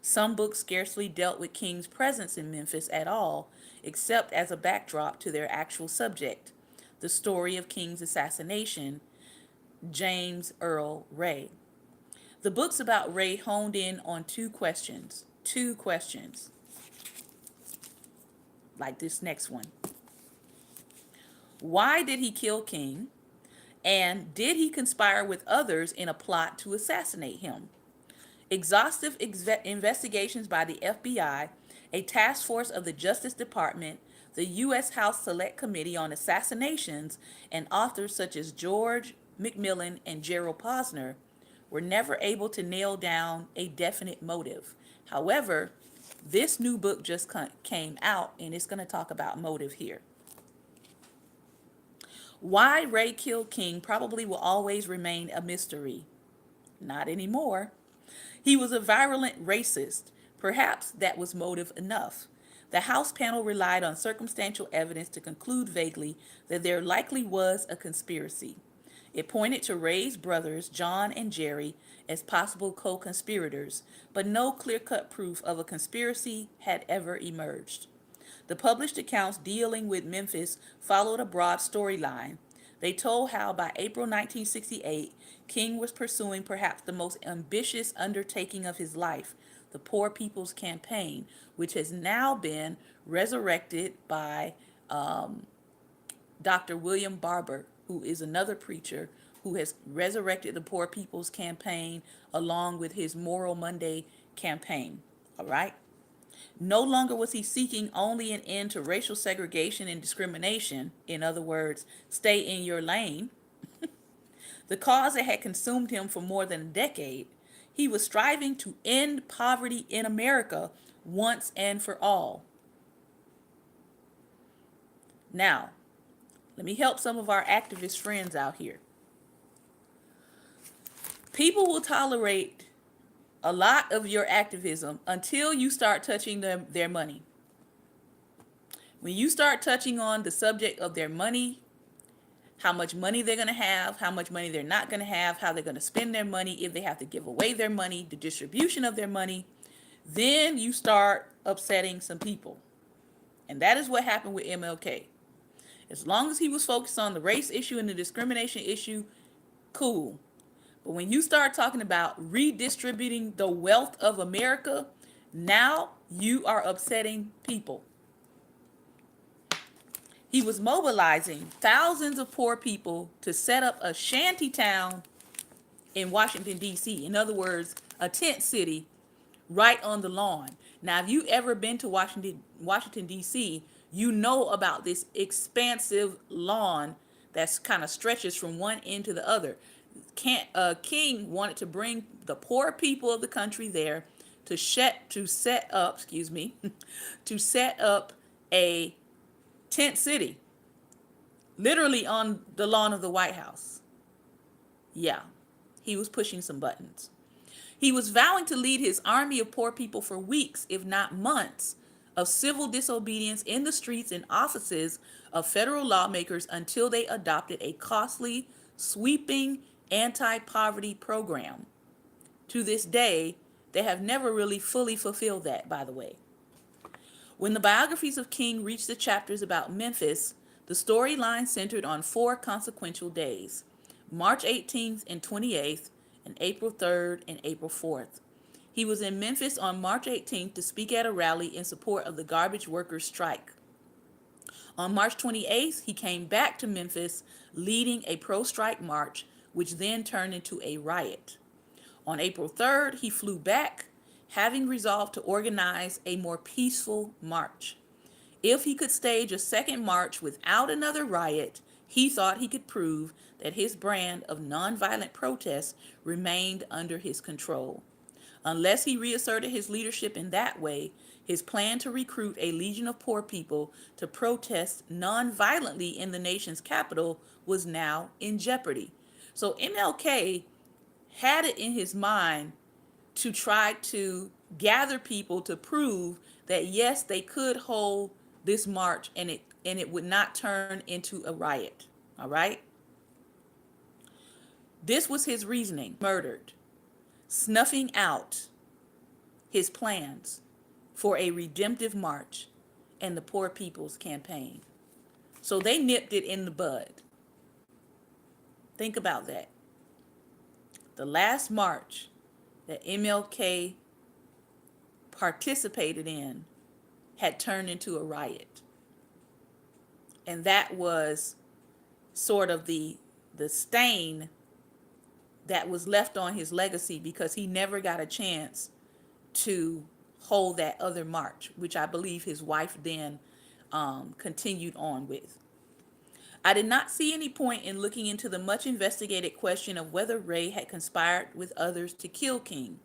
Some books scarcely dealt with King's presence in Memphis at all, except as a backdrop to their actual subject, the story of King's assassination, James Earl Ray. The books about Ray honed in on two questions, like this next one. Why did he kill King? And did he conspire with others in a plot to assassinate him? Exhaustive investigations by the FBI, a task force of the Justice Department, the U.S. House Select Committee on Assassinations, and authors such as George McMillan and Gerald Posner were never able to nail down a definite motive. However, this new book just came out and it's going to talk about motive here. Why Ray killed King probably will always remain a mystery. Not anymore. He was a virulent racist. Perhaps that was motive enough. The House panel relied on circumstantial evidence to conclude vaguely that there likely was a conspiracy. It pointed to Ray's brothers, John and Jerry, as possible co-conspirators, but no clear-cut proof of a conspiracy had ever emerged. The published accounts dealing with Memphis followed a broad storyline. They told how by April 1968, King was pursuing perhaps the most ambitious undertaking of his life, the Poor People's Campaign, which has now been resurrected by Dr. William Barber, who is another preacher who has resurrected the Poor People's Campaign along with his Moral Monday campaign. All right? No longer was he seeking only an end to racial segregation and discrimination, in other words, stay in your lane, the cause that had consumed him for more than a decade. He was striving to end poverty in America once and for all. Now, let me help some of our activist friends out here. People will tolerate a lot of your activism until you start touching their money. When you start touching on the subject of their money, how much money they're going to have, how much money they're not going to have, how they're going to spend their money, if they have to give away their money, the distribution of their money, then you start upsetting some people. And that is what happened with MLK. As long as he was focused on the race issue and the discrimination issue, cool. But when you start talking about redistributing the wealth of America, now you are upsetting people. He was mobilizing thousands of poor people to set up a shanty town in Washington, D.C. In other words, a tent city right on the lawn. Now, if you've ever been to Washington, D.C., you know about this expansive lawn that's kind of stretches from one end to the other. King wanted to bring the poor people of the country there to set up a tent city, literally on the lawn of the White House. Yeah, he was pushing some buttons. He was vowing to lead his army of poor people for weeks, if not months, of civil disobedience in the streets and offices of federal lawmakers until they adopted a costly, sweeping anti-poverty program. To this day, they have never really fully fulfilled that, by the way. When the biographies of King reached the chapters about Memphis, the storyline centered on 4 consequential days: March 18th and 28th, and April 3rd and April 4th. He was in Memphis on March 18th to speak at a rally in support of the garbage workers' strike. On March 28th, he came back to Memphis leading a pro-strike march, which then turned into a riot. On April 3rd, he flew back, having resolved to organize a more peaceful march. If he could stage a second march without another riot, he thought he could prove that his brand of nonviolent protest remained under his control. Unless he reasserted his leadership in that way, his plan to recruit a legion of poor people to protest nonviolently in the nation's capital was now in jeopardy. So MLK had it in his mind to try to gather people to prove that yes, they could hold this march and it would not turn into a riot. All right? This was his reasoning. Murdered, snuffing out his plans for a redemptive march and the Poor People's Campaign. So they nipped it in the bud. Think about that. The last march that MLK participated in had turned into a riot. And that was sort of the the stain that was left on his legacy because he never got a chance to hold that other march, which I believe his wife then continued on with. I did not see any point in looking into the much investigated question of whether Ray had conspired with others to kill King.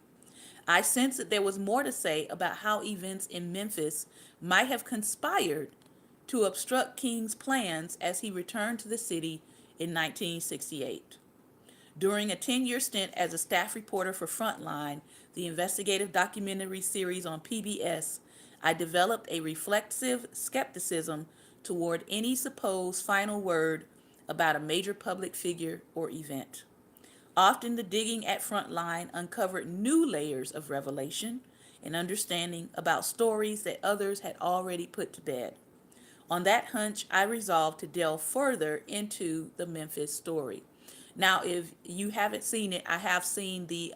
I sensed that there was more to say about how events in Memphis might have conspired to obstruct King's plans as he returned to the city in 1968. During a 10-year stint as a staff reporter for Frontline, the investigative documentary series on PBS, I developed a reflexive skepticism toward any supposed final word about a major public figure or event. Often the digging at Frontline uncovered new layers of revelation and understanding about stories that others had already put to bed. On that hunch, I resolved to delve further into the Memphis story. Now, if you haven't seen it, I have seen the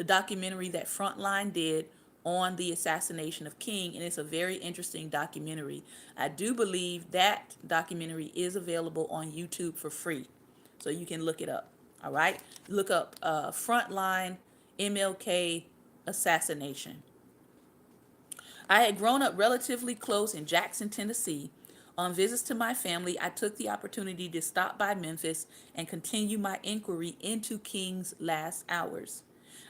documentary that Frontline did on the assassination of King, and it's a very interesting documentary. I do believe that documentary is available on YouTube for free, so you can look it up. All right, look up Frontline MLK assassination. I had grown up relatively close in Jackson, Tennessee. On visits to my family, I took the opportunity to stop by Memphis and continue my inquiry into King's last hours.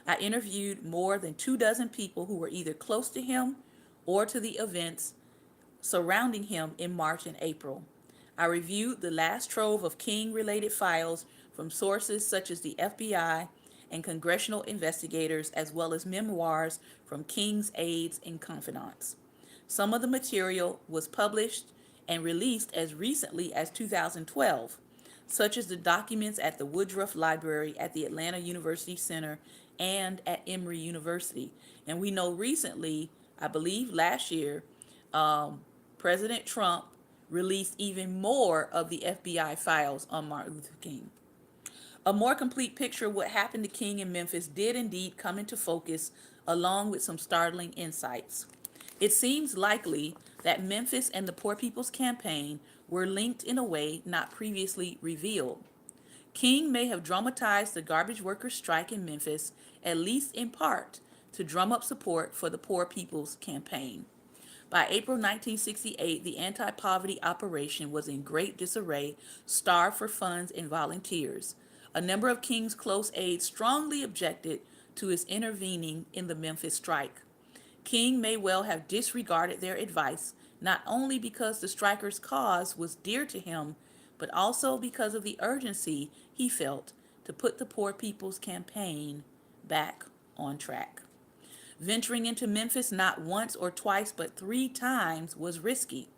I interviewed more than 24 people who were either close to him or to the events surrounding him in March and April. I reviewed the last trove of King-related files from sources such as the FBI and congressional investigators, as well as memoirs from King's aides and confidants. Some of the material was published and released as recently as 2012, such as the documents at the Woodruff Library at the Atlanta University Center and at Emory University. And we know recently, I believe last year, President Trump released even more of the FBI files on Martin Luther King. A more complete picture of what happened to King in Memphis did indeed come into focus, along with some startling insights. It seems likely that Memphis and the Poor People's Campaign were linked in a way not previously revealed. King may have dramatized the garbage workers' strike in Memphis, at least in part, to drum up support for the Poor People's Campaign. By April 1968, the anti-poverty operation was in great disarray, starved for funds and volunteers. A number of King's close aides strongly objected to his intervening in the Memphis strike. King may well have disregarded their advice, not only because the strikers' cause was dear to him, but also because of the urgency he felt to put the Poor People's Campaign back on track. Venturing into Memphis not once or twice, but 3 times was risky.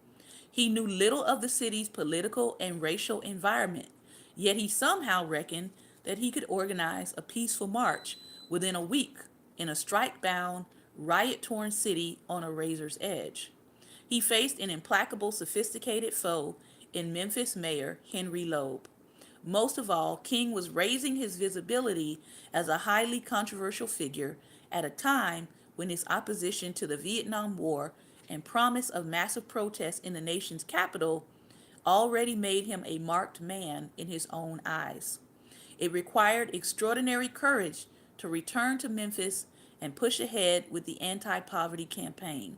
He knew little of the city's political and racial environment, yet he somehow reckoned that he could organize a peaceful march within a week in a strike-bound, riot-torn city on a razor's edge. He faced an implacable, sophisticated foe in Memphis Mayor Henry Loeb. Most of all, King was raising his visibility as a highly controversial figure at a time when his opposition to the Vietnam War and promise of massive protests in the nation's capital already made him a marked man in his own eyes. It required extraordinary courage to return to Memphis and push ahead with the anti-poverty campaign.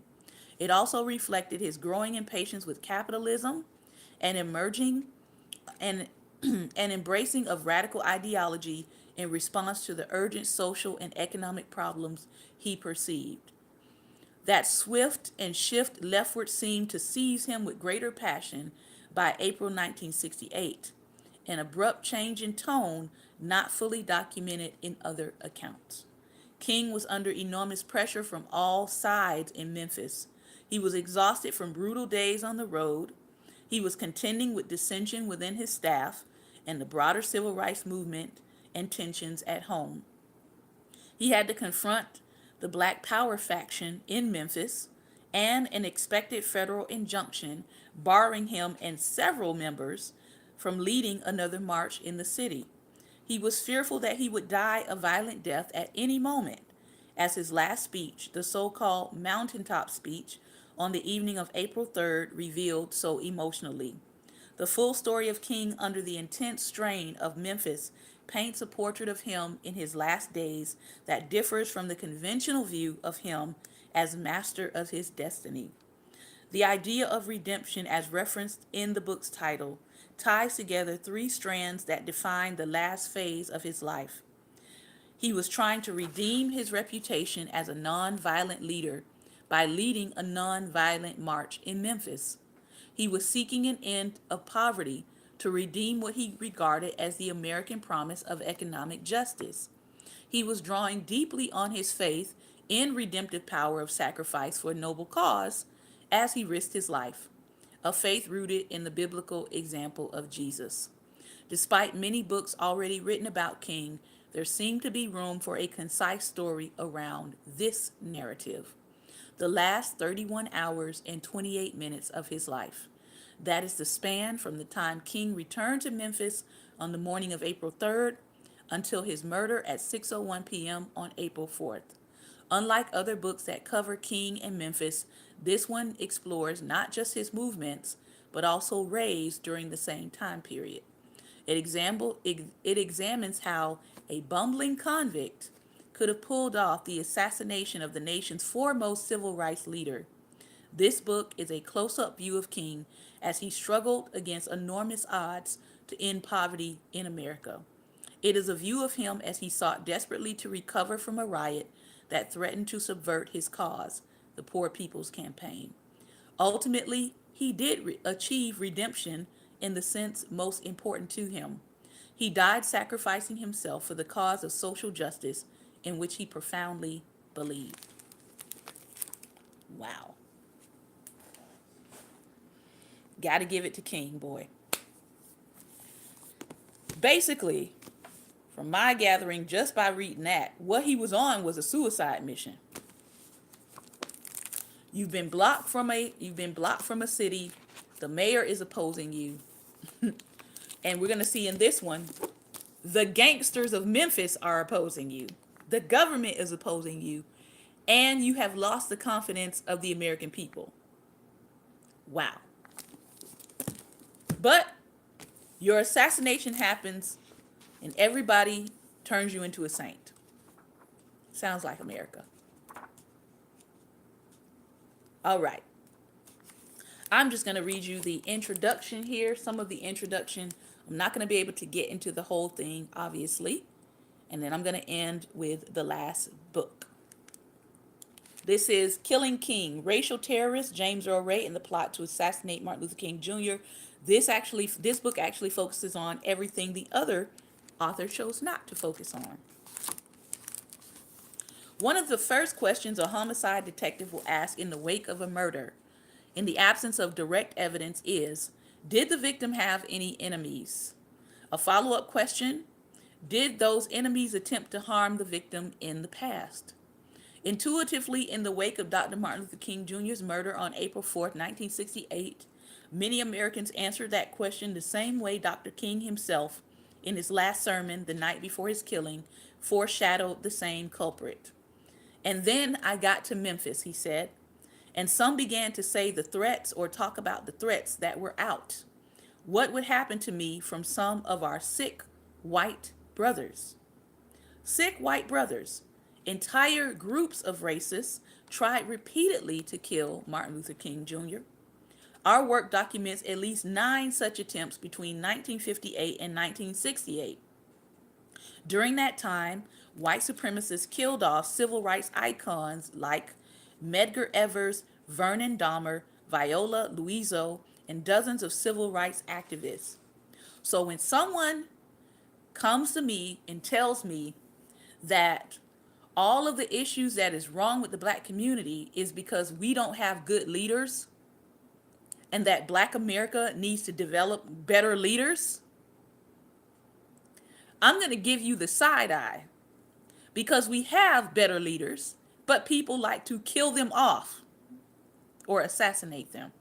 It also reflected his growing impatience with capitalism and emerging and an embracing of radical ideology in response to the urgent social and economic problems he perceived. That swift and shift leftward seemed to seize him with greater passion by April 1968, an abrupt change in tone not fully documented in other accounts. King was under enormous pressure from all sides in Memphis. He was exhausted from brutal days on the road. He was contending with dissension within his staff and the broader civil rights movement and tensions at home. He had to confront the Black Power faction in Memphis and an expected federal injunction barring him and several members from leading another march in the city. He was fearful that he would die a violent death at any moment, as his last speech, the so-called mountaintop speech, on the evening of April 3rd revealed so emotionally. The full story of King under the intense strain of Memphis paints a portrait of him in his last days that differs from the conventional view of him as master of his destiny. The idea of redemption, as referenced in the book's title, ties together three strands that define the last phase of his life. He was trying to redeem his reputation as a non-violent leader by leading a non-violent march in Memphis. He was seeking an end of poverty to redeem what he regarded as the American promise of economic justice. He was drawing deeply on his faith in redemptive power of sacrifice for a noble cause as he risked his life, a faith rooted in the biblical example of Jesus. Despite many books already written about King, there seemed to be room for a concise story around this narrative. The last 31 hours and 28 minutes of his life. That is the span from the time King returned to Memphis on the morning of April 3rd until his murder at 6:01 p.m. on April 4th. Unlike other books that cover King and Memphis, this one explores not just his movements, but also Ray's during the same time period. It examines how a bumbling convict could have pulled off the assassination of the nation's foremost civil rights leader. This book is a close-up view of King as he struggled against enormous odds to end poverty in America. It is a view of him as he sought desperately to recover from a riot that threatened to subvert his cause, the Poor People's Campaign. Ultimately, he did achieve redemption in the sense most important to him. He died sacrificing himself for the cause of social justice in which he profoundly believed. Wow. Gotta give it to King, boy. Basically, from my gathering, just by reading that, what he was on was a suicide mission. You've been blocked from a city. The mayor is opposing you. And we're going to see in this one, the gangsters of Memphis are opposing you. The government is opposing you. And you have lost the confidence of the American people. Wow. But your assassination happens and everybody turns you into a saint. Sounds like America. All right. I'm just going to read you the introduction here, some of the introduction. I'm not going to be able to get into the whole thing, obviously. And then I'm going to end with the last book. This is Killing King, Racial Terrorist James Earl Ray and the Plot to Assassinate Martin Luther King Jr. This book actually focuses on everything the other author chose not to focus on. One of the first questions a homicide detective will ask in the wake of a murder, in the absence of direct evidence, is, did the victim have any enemies? A follow-up question, did those enemies attempt to harm the victim in the past? Intuitively, in the wake of Dr. Martin Luther King Jr.'s murder on April 4th, 1968, many Americans answered that question the same way Dr. King himself, in his last sermon the night before his killing, foreshadowed the same culprit. And then I got to Memphis, he said, and some began to say the threats or talk about the threats that were out. What would happen to me from some of our sick white brothers? Sick white brothers. Entire groups of racists tried repeatedly to kill Martin Luther King Jr. Our work documents at least 9 such attempts between 1958 and 1968. During that time, white supremacists killed off civil rights icons like Medgar Evers, Vernon Dahmer, Viola Liuzzo, and dozens of civil rights activists. So when someone comes to me and tells me that all of the issues that is wrong with the black community is because we don't have good leaders and that black America needs to develop better leaders, I'm going to give you the side eye because we have better leaders, but people like to kill them off or assassinate them.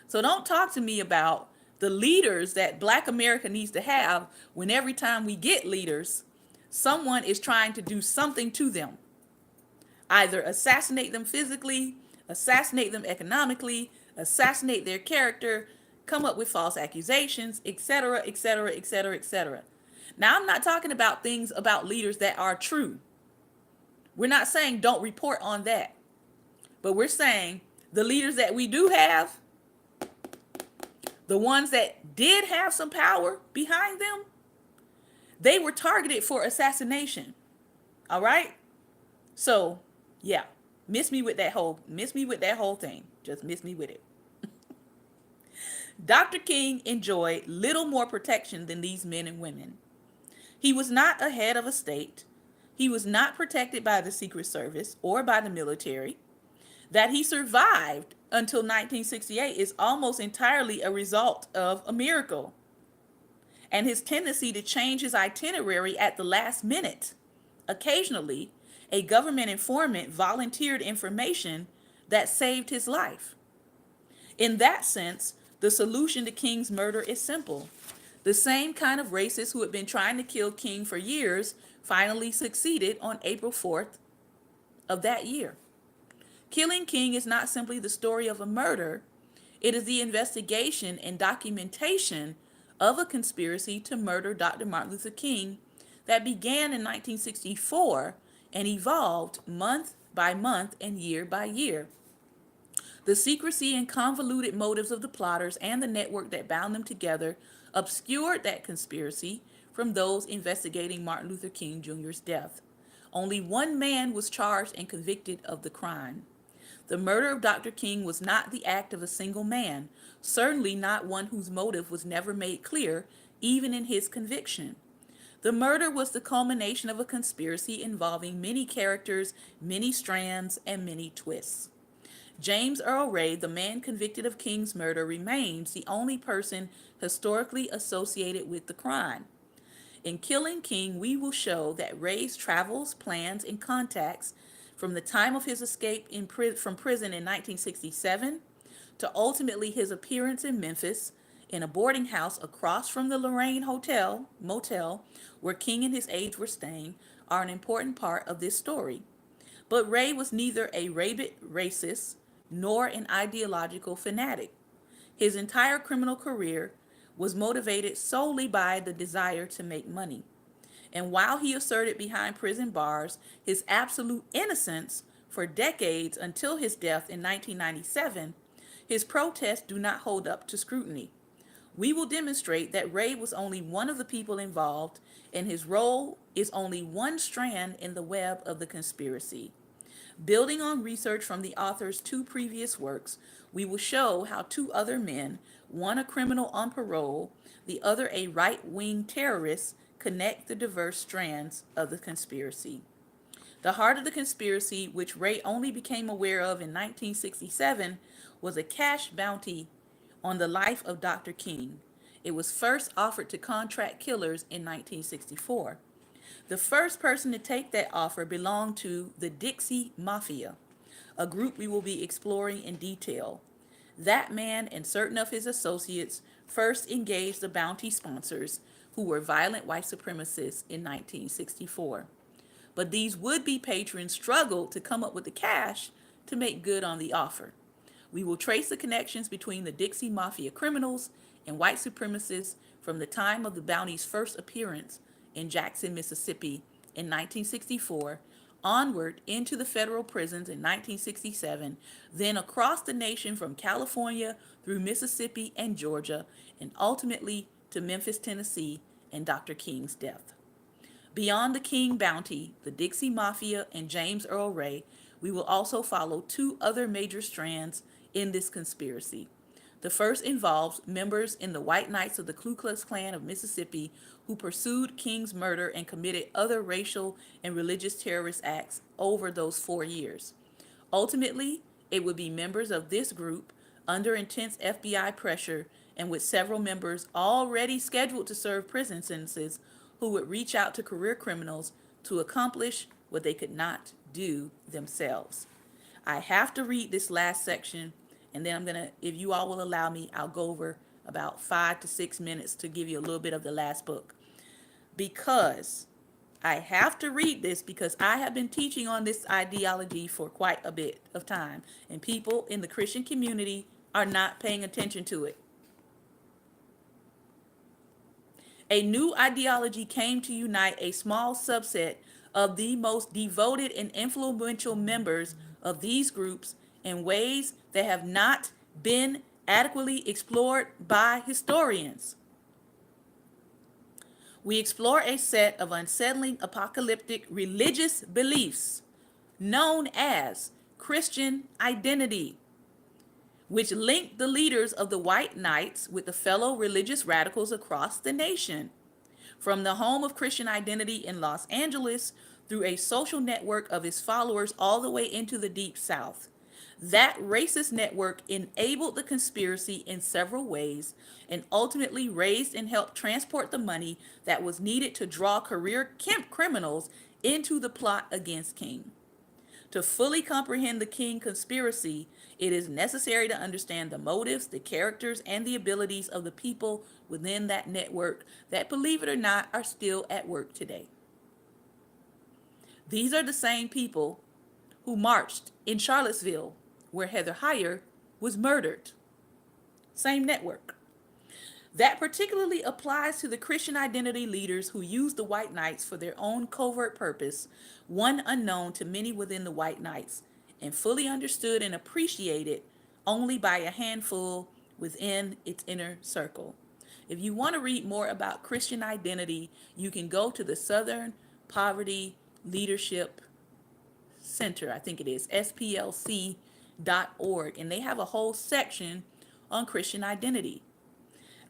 So don't talk to me about the leaders that black America needs to have when every time we get leaders, someone is trying to do something to them. Either assassinate them physically, assassinate them economically, assassinate their character, come up with false accusations, etc., etc., etc., etc. Now, I'm not talking about things about leaders that are true. We're not saying don't report on that, but we're saying the leaders that we do have, the ones that did have some power behind them, they were targeted for assassination. All right? So, yeah, miss me with that whole thing. Just miss me with it. Dr. King enjoyed little more protection than these men and women. He was not a head of a state. He was not protected by the Secret Service or by the military. That he survived until 1968 is almost entirely a result of a miracle and his tendency to change his itinerary at the last minute. Occasionally, a government informant volunteered information that saved his life. In that sense, the solution to King's murder is simple. The same kind of racist who had been trying to kill King for years finally succeeded on April 4th of that year. Killing King is not simply the story of a murder, it is the investigation and documentation of a conspiracy to murder Dr. Martin Luther King that began in 1964 and evolved month by month and year by year. The secrecy and convoluted motives of the plotters and the network that bound them together obscured that conspiracy from those investigating Martin Luther King Jr.'s death. Only one man was charged and convicted of the crime. The murder of Dr. King was not the act of a single man, certainly not one whose motive was never made clear, even in his conviction. The murder was the culmination of a conspiracy involving many characters, many strands, and many twists. James Earl Ray, the man convicted of King's murder, remains the only person historically associated with the crime. In Killing King, we will show that Ray's travels, plans, and contacts from the time of his escape from prison in 1967 to ultimately his appearance in Memphis in a boarding house across from the Lorraine Motel, where King and his aides were staying, are an important part of this story. But Ray was neither a rabid racist nor an ideological fanatic. His entire criminal career was motivated solely by the desire to make money. And while he asserted behind prison bars his absolute innocence for decades until his death in 1997, his protests do not hold up to scrutiny. We will demonstrate that Ray was only one of the people involved, and his role is only one strand in the web of the conspiracy. Building on research from the author's two previous works, we will show how two other men, one a criminal on parole, the other a right-wing terrorist, connect the diverse strands of the conspiracy. The heart of the conspiracy, which Ray only became aware of in 1967, was a cash bounty on the life of Dr. King. It was first offered to contract killers in 1964. The first person to take that offer belonged to the Dixie Mafia, a group we will be exploring in detail. That man and certain of his associates first engaged the bounty sponsors, who were violent white supremacists, in 1964. But these would-be patrons struggled to come up with the cash to make good on the offer. We will trace the connections between the Dixie Mafia criminals and white supremacists from the time of the bounty's first appearance in Jackson, Mississippi in 1964, onward into the federal prisons in 1967, then across the nation from California through Mississippi and Georgia, and ultimately to Memphis, Tennessee, and Dr. King's death. Beyond the King bounty, the Dixie Mafia, and James Earl Ray, we will also follow two other major strands in this conspiracy. The first involves members in the White Knights of the Ku Klux Klan of Mississippi who pursued King's murder and committed other racial and religious terrorist acts over those 4 years. Ultimately, it would be members of this group, under intense FBI pressure and with several members already scheduled to serve prison sentences, who would reach out to career criminals to accomplish what they could not do themselves. I have to read this last section, and then I'm going to, if you all will allow me, I'll go over about 5 to 6 minutes to give you a little bit of the last book. Because I have to read this because I have been teaching on this ideology for quite a bit of time, and people in the Christian community are not paying attention to it. A new ideology came to unite a small subset of the most devoted and influential members of these groups in ways that have not been adequately explored by historians. We explore a set of unsettling apocalyptic religious beliefs known as Christian identity, which linked the leaders of the White Knights with the fellow religious radicals across the nation. From the home of Christian identity in Los Angeles through a social network of his followers all the way into the Deep South. That racist network enabled the conspiracy in several ways and ultimately raised and helped transport the money that was needed to draw career criminals into the plot against King. To fully comprehend the King conspiracy, it is necessary to understand the motives, the characters, and the abilities of the people within that network that, believe it or not, are still at work today. These are the same people who marched in Charlottesville, where Heather Heyer was murdered. Same network. That particularly applies to the Christian identity leaders who used the White Knights for their own covert purpose, one unknown to many within the White Knights, and fully understood and appreciated only by a handful within its inner circle. If you want to read more about Christian identity, you can go to the Southern Poverty Leadership Center, I think it is, SPLC.org, and they have a whole section on Christian identity.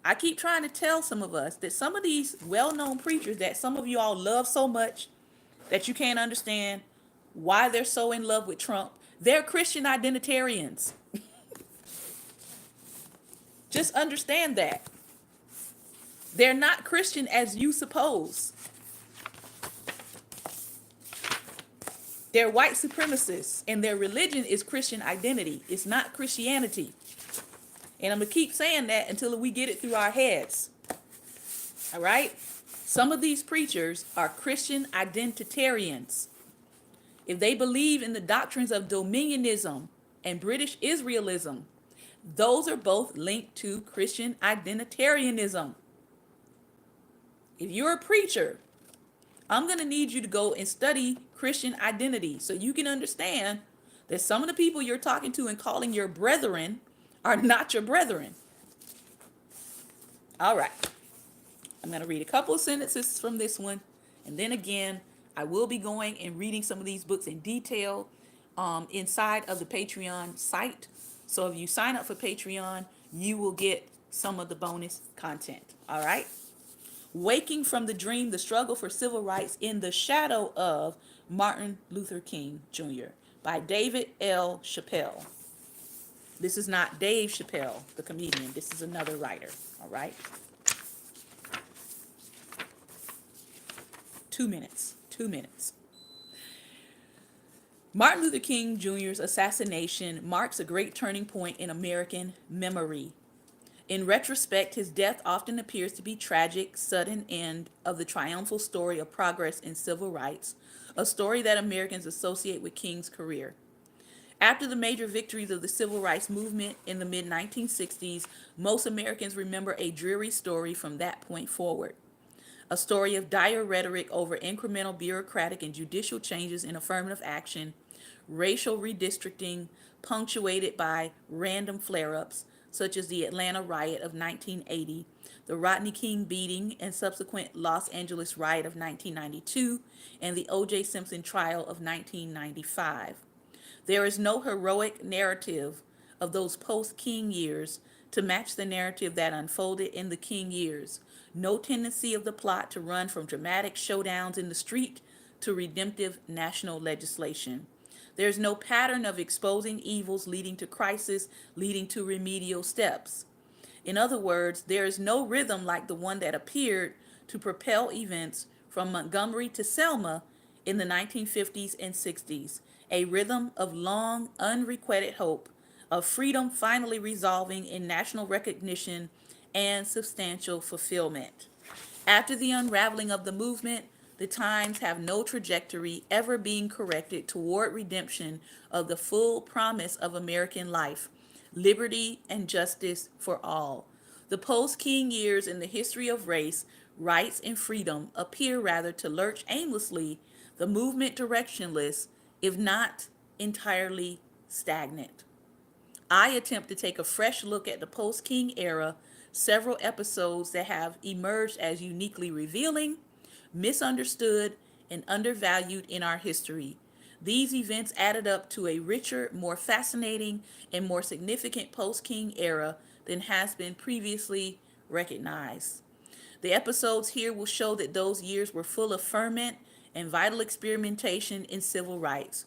I keep trying to tell some of us that some of these well-known preachers that some of you all love so much that you can't understand why they're so in love with Trump, they're Christian identitarians. Just understand that. They're not Christian as you suppose. They're white supremacists, and their religion is Christian identity. It's not Christianity. And I'm going to keep saying that until we get it through our heads. All right? Some of these preachers are Christian identitarians. If they believe in the doctrines of dominionism and British Israelism, those are both linked to Christian identitarianism. If you're a preacher, I'm going to need you to go and study Christian identity so you can understand that some of the people you're talking to and calling your brethren are not your brethren. All right. I'm going to read a couple of sentences from this one. And then again, I will be going and reading some of these books in detail inside of the Patreon site. So if you sign up for Patreon, you will get some of the bonus content. All right. Waking from the Dream, The Struggle for Civil Rights in the Shadow of Martin Luther King Jr. by David L. Chappelle. This is not Dave Chappelle, the comedian. This is another writer. All right. 2 minutes. 2 minutes. Martin Luther King Jr.'s assassination marks a great turning point in American memory. In retrospect, his death often appears to be tragic, sudden end of the triumphal story of progress in civil rights, a story that Americans associate with King's career. After the major victories of the civil rights movement in the mid-1960s, most Americans remember a dreary story from that point forward. A story of dire rhetoric over incremental bureaucratic and judicial changes in affirmative action, racial redistricting punctuated by random flare-ups, such as the Atlanta riot of 1980, the Rodney King beating and subsequent Los Angeles riot of 1992, and the O.J. Simpson trial of 1995. There is no heroic narrative of those post-King years to match the narrative that unfolded in the King years. No tendency of the plot to run from dramatic showdowns in the street to redemptive national legislation. There's no pattern of exposing evils leading to crisis, leading to remedial steps. In other words, there is no rhythm like the one that appeared to propel events from Montgomery to Selma in the 1950s and 60s, a rhythm of long, unrequited hope, of freedom finally resolving in national recognition and substantial fulfillment. After the unraveling of the movement, the times have no trajectory ever being corrected toward redemption of the full promise of American life, liberty and justice for all. The post-King years in the history of race rights, and freedom appear rather to lurch aimlessly, the movement directionless, if not entirely stagnant. I attempt to take a fresh look at the post King era, several episodes that have emerged as uniquely revealing, misunderstood, and undervalued in our history. These events added up to a richer, more fascinating, and more significant post King era than has been previously recognized. The episodes here will show that those years were full of ferment and vital experimentation in civil rights.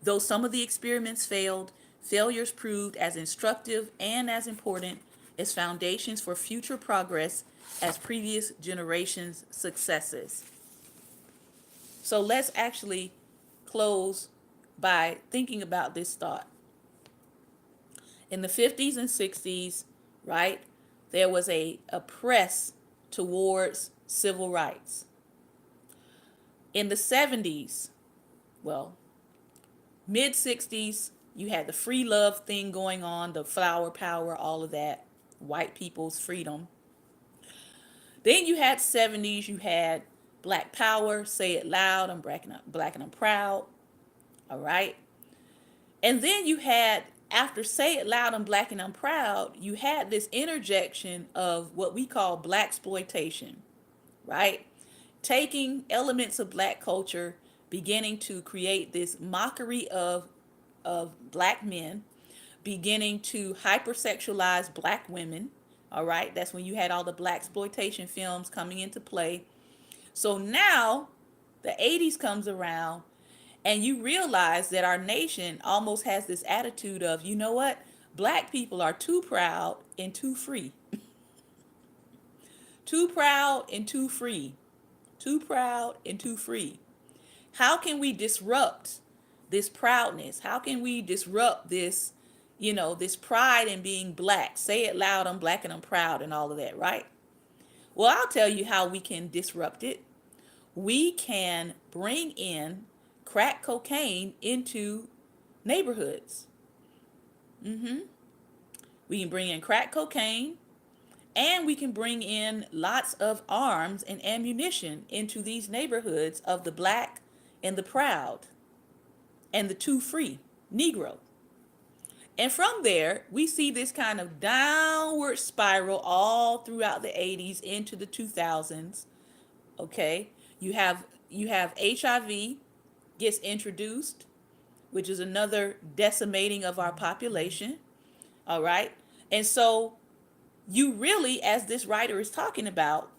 Though some of the experiments failed, failures proved as instructive and as important as foundations for future progress as previous generations' successes. So let's actually close by thinking about this thought. In the 50s and 60s, right, there was a press towards civil rights. In the 70s, well, mid 60s, you had the free love thing going on, the flower power, all of that, white people's freedom. Then you had 70s, you had black power, say it loud, I'm black and I'm proud. All right. And then you had, after say it loud, I'm black and I'm proud, you had this interjection of what we call black exploitation, right? Taking elements of black culture, beginning to create this mockery of black men, beginning to hypersexualize black women. All right, that's when you had all the black exploitation films coming into play. So now the 80s comes around and you realize that our nation almost has this attitude of, you know what? Black people are too proud and too free. Too proud and too free. Too proud and too free. How can we disrupt this proudness? How can we disrupt this, this pride in being black? Say it loud, I'm black and I'm proud, and all of that, right? Well, I'll tell you how we can disrupt it. We can bring in crack cocaine into neighborhoods. We can bring in crack cocaine, and we can bring in lots of arms and ammunition into these neighborhoods of the black and the proud and the too free Negro. And from there, we see this kind of downward spiral all throughout the 80s into the 2000s. Okay, you have HIV gets introduced, which is another decimating of our population. All right, and so you really, as this writer is talking about,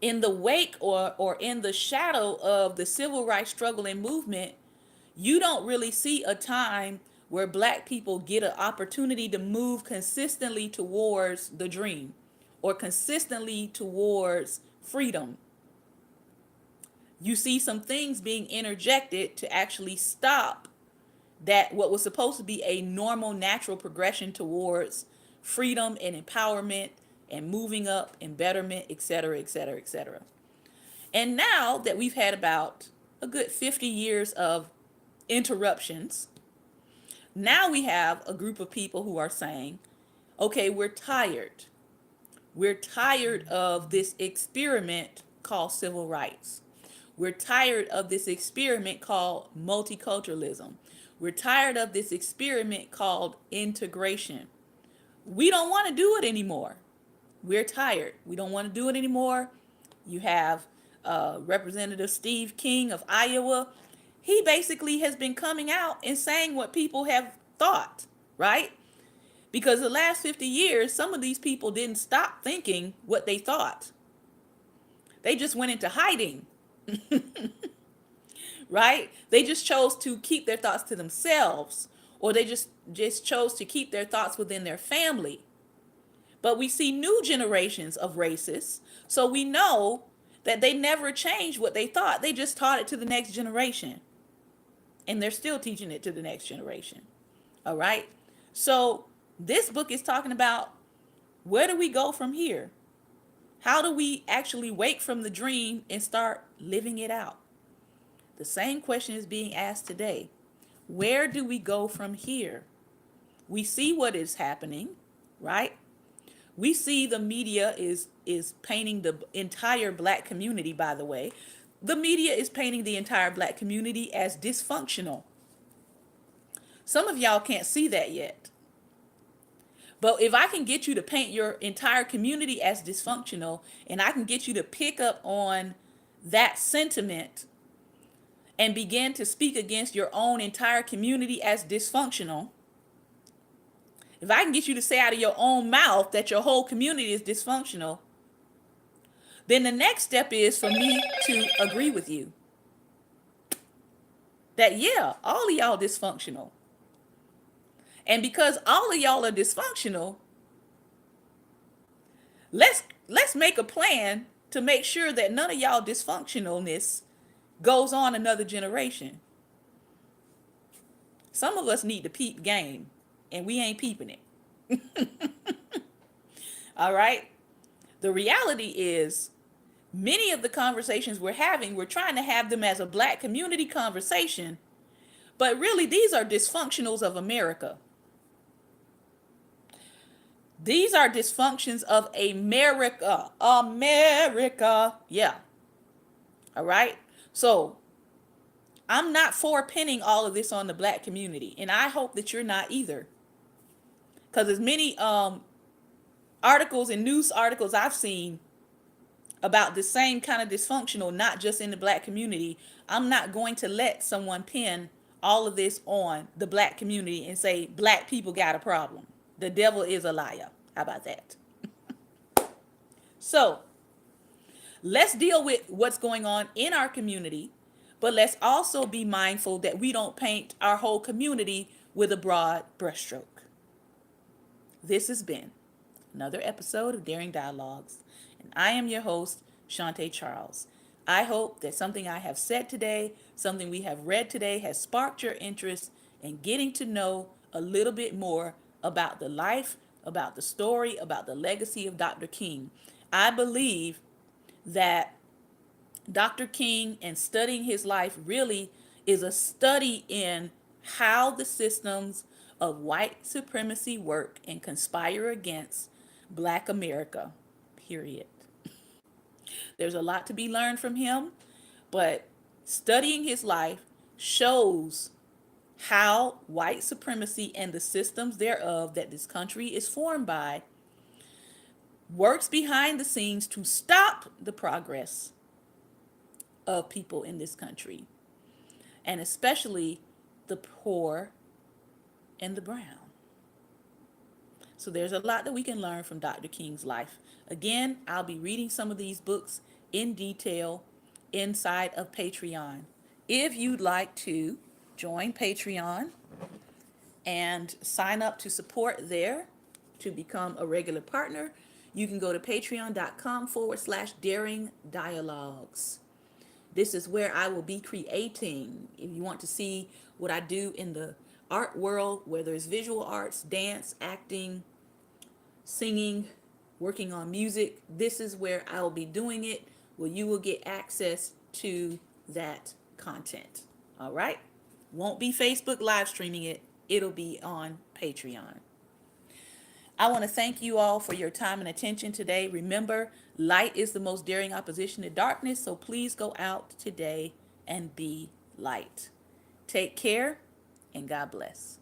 in the wake or in the shadow of the civil rights struggle and movement, you don't really see a time where black people get an opportunity to move consistently towards the dream or consistently towards freedom. You see some things being interjected to actually stop that, what was supposed to be a normal, natural progression towards freedom and empowerment and moving up and betterment, etc., etc., etc. And now that we've had about a good 50 years of interruptions, now we have a group of people who are saying, okay, we're tired. We're tired of this experiment called civil rights. We're tired of this experiment called multiculturalism. We're tired of this experiment called integration. We don't want to do it anymore. We're tired. We don't want to do it anymore. You have Representative Steve King of Iowa. He basically has been coming out and saying what people have thought, right? Because the last 50 years, some of these people didn't stop thinking what they thought. They just went into hiding, right? They just chose to keep their thoughts to themselves, or they just chose to keep their thoughts within their family. But we see new generations of racists, so we know that they never changed what they thought. They just taught it to the next generation. And they're still teaching it to the next generation. All right? So this book is talking about, where do we go from here? How do we actually wake from the dream and start living it out? The same question is being asked today. Where do we go from here? We see what is happening, right? We see the media is painting the entire black community, by the way. The media is painting the entire black community as dysfunctional. Some of y'all can't see that yet. But if I can get you to paint your entire community as dysfunctional, and I can get you to pick up on that sentiment and begin to speak against your own entire community as dysfunctional, if I can get you to say out of your own mouth that your whole community is dysfunctional, then the next step is for me to agree with you that, yeah, all of y'all dysfunctional. And because all of y'all are dysfunctional, let's make a plan to make sure that none of y'all dysfunctionalness goes on another generation. Some of us need to peep game, and we ain't peeping it. All right? The reality is, many of the conversations we're having, we're trying to have them as a black community conversation, but really these are dysfunctionals of America. These are dysfunctions of America. America. Yeah. All right? So I'm not for pinning all of this on the black community, and I hope that you're not either. Because as many articles and news articles I've seen about the same kind of dysfunctional, not just in the black community, I'm not going to let someone pin all of this on the black community and say black people got a problem. The devil is a liar. How about that? So let's deal with what's going on in our community, but let's also be mindful that we don't paint our whole community with a broad brushstroke. This has been another episode of Daring Dialogues, and I am your host, Shantae Charles. I hope that something I have said today, something we have read today, has sparked your interest in getting to know a little bit more about the life, about the story, about the legacy of Dr. King. I believe that Dr. King and studying his life really is a study in how the systems of white supremacy work and conspire against Black America, period. There's a lot to be learned from him, but studying his life shows how white supremacy and the systems thereof that this country is formed by works behind the scenes to stop the progress of people in this country, and especially the poor and the brown. So there's a lot that we can learn from Dr. King's life. Again, I'll be reading some of these books in detail inside of Patreon. If you'd like to join Patreon and sign up to support there to become a regular partner, you can go to patreon.com/daring dialogues. This is where I will be creating. If you want to see what I do in the art world, whether it's visual arts, dance, acting, singing, working on music, this is where I will be doing it, where you will get access to that content. All right? Won't be Facebook live streaming it. It'll be on Patreon. I want to thank you all for your time and attention today. Remember, light is the most daring opposition to darkness, so please go out today and be light. Take care, and God bless.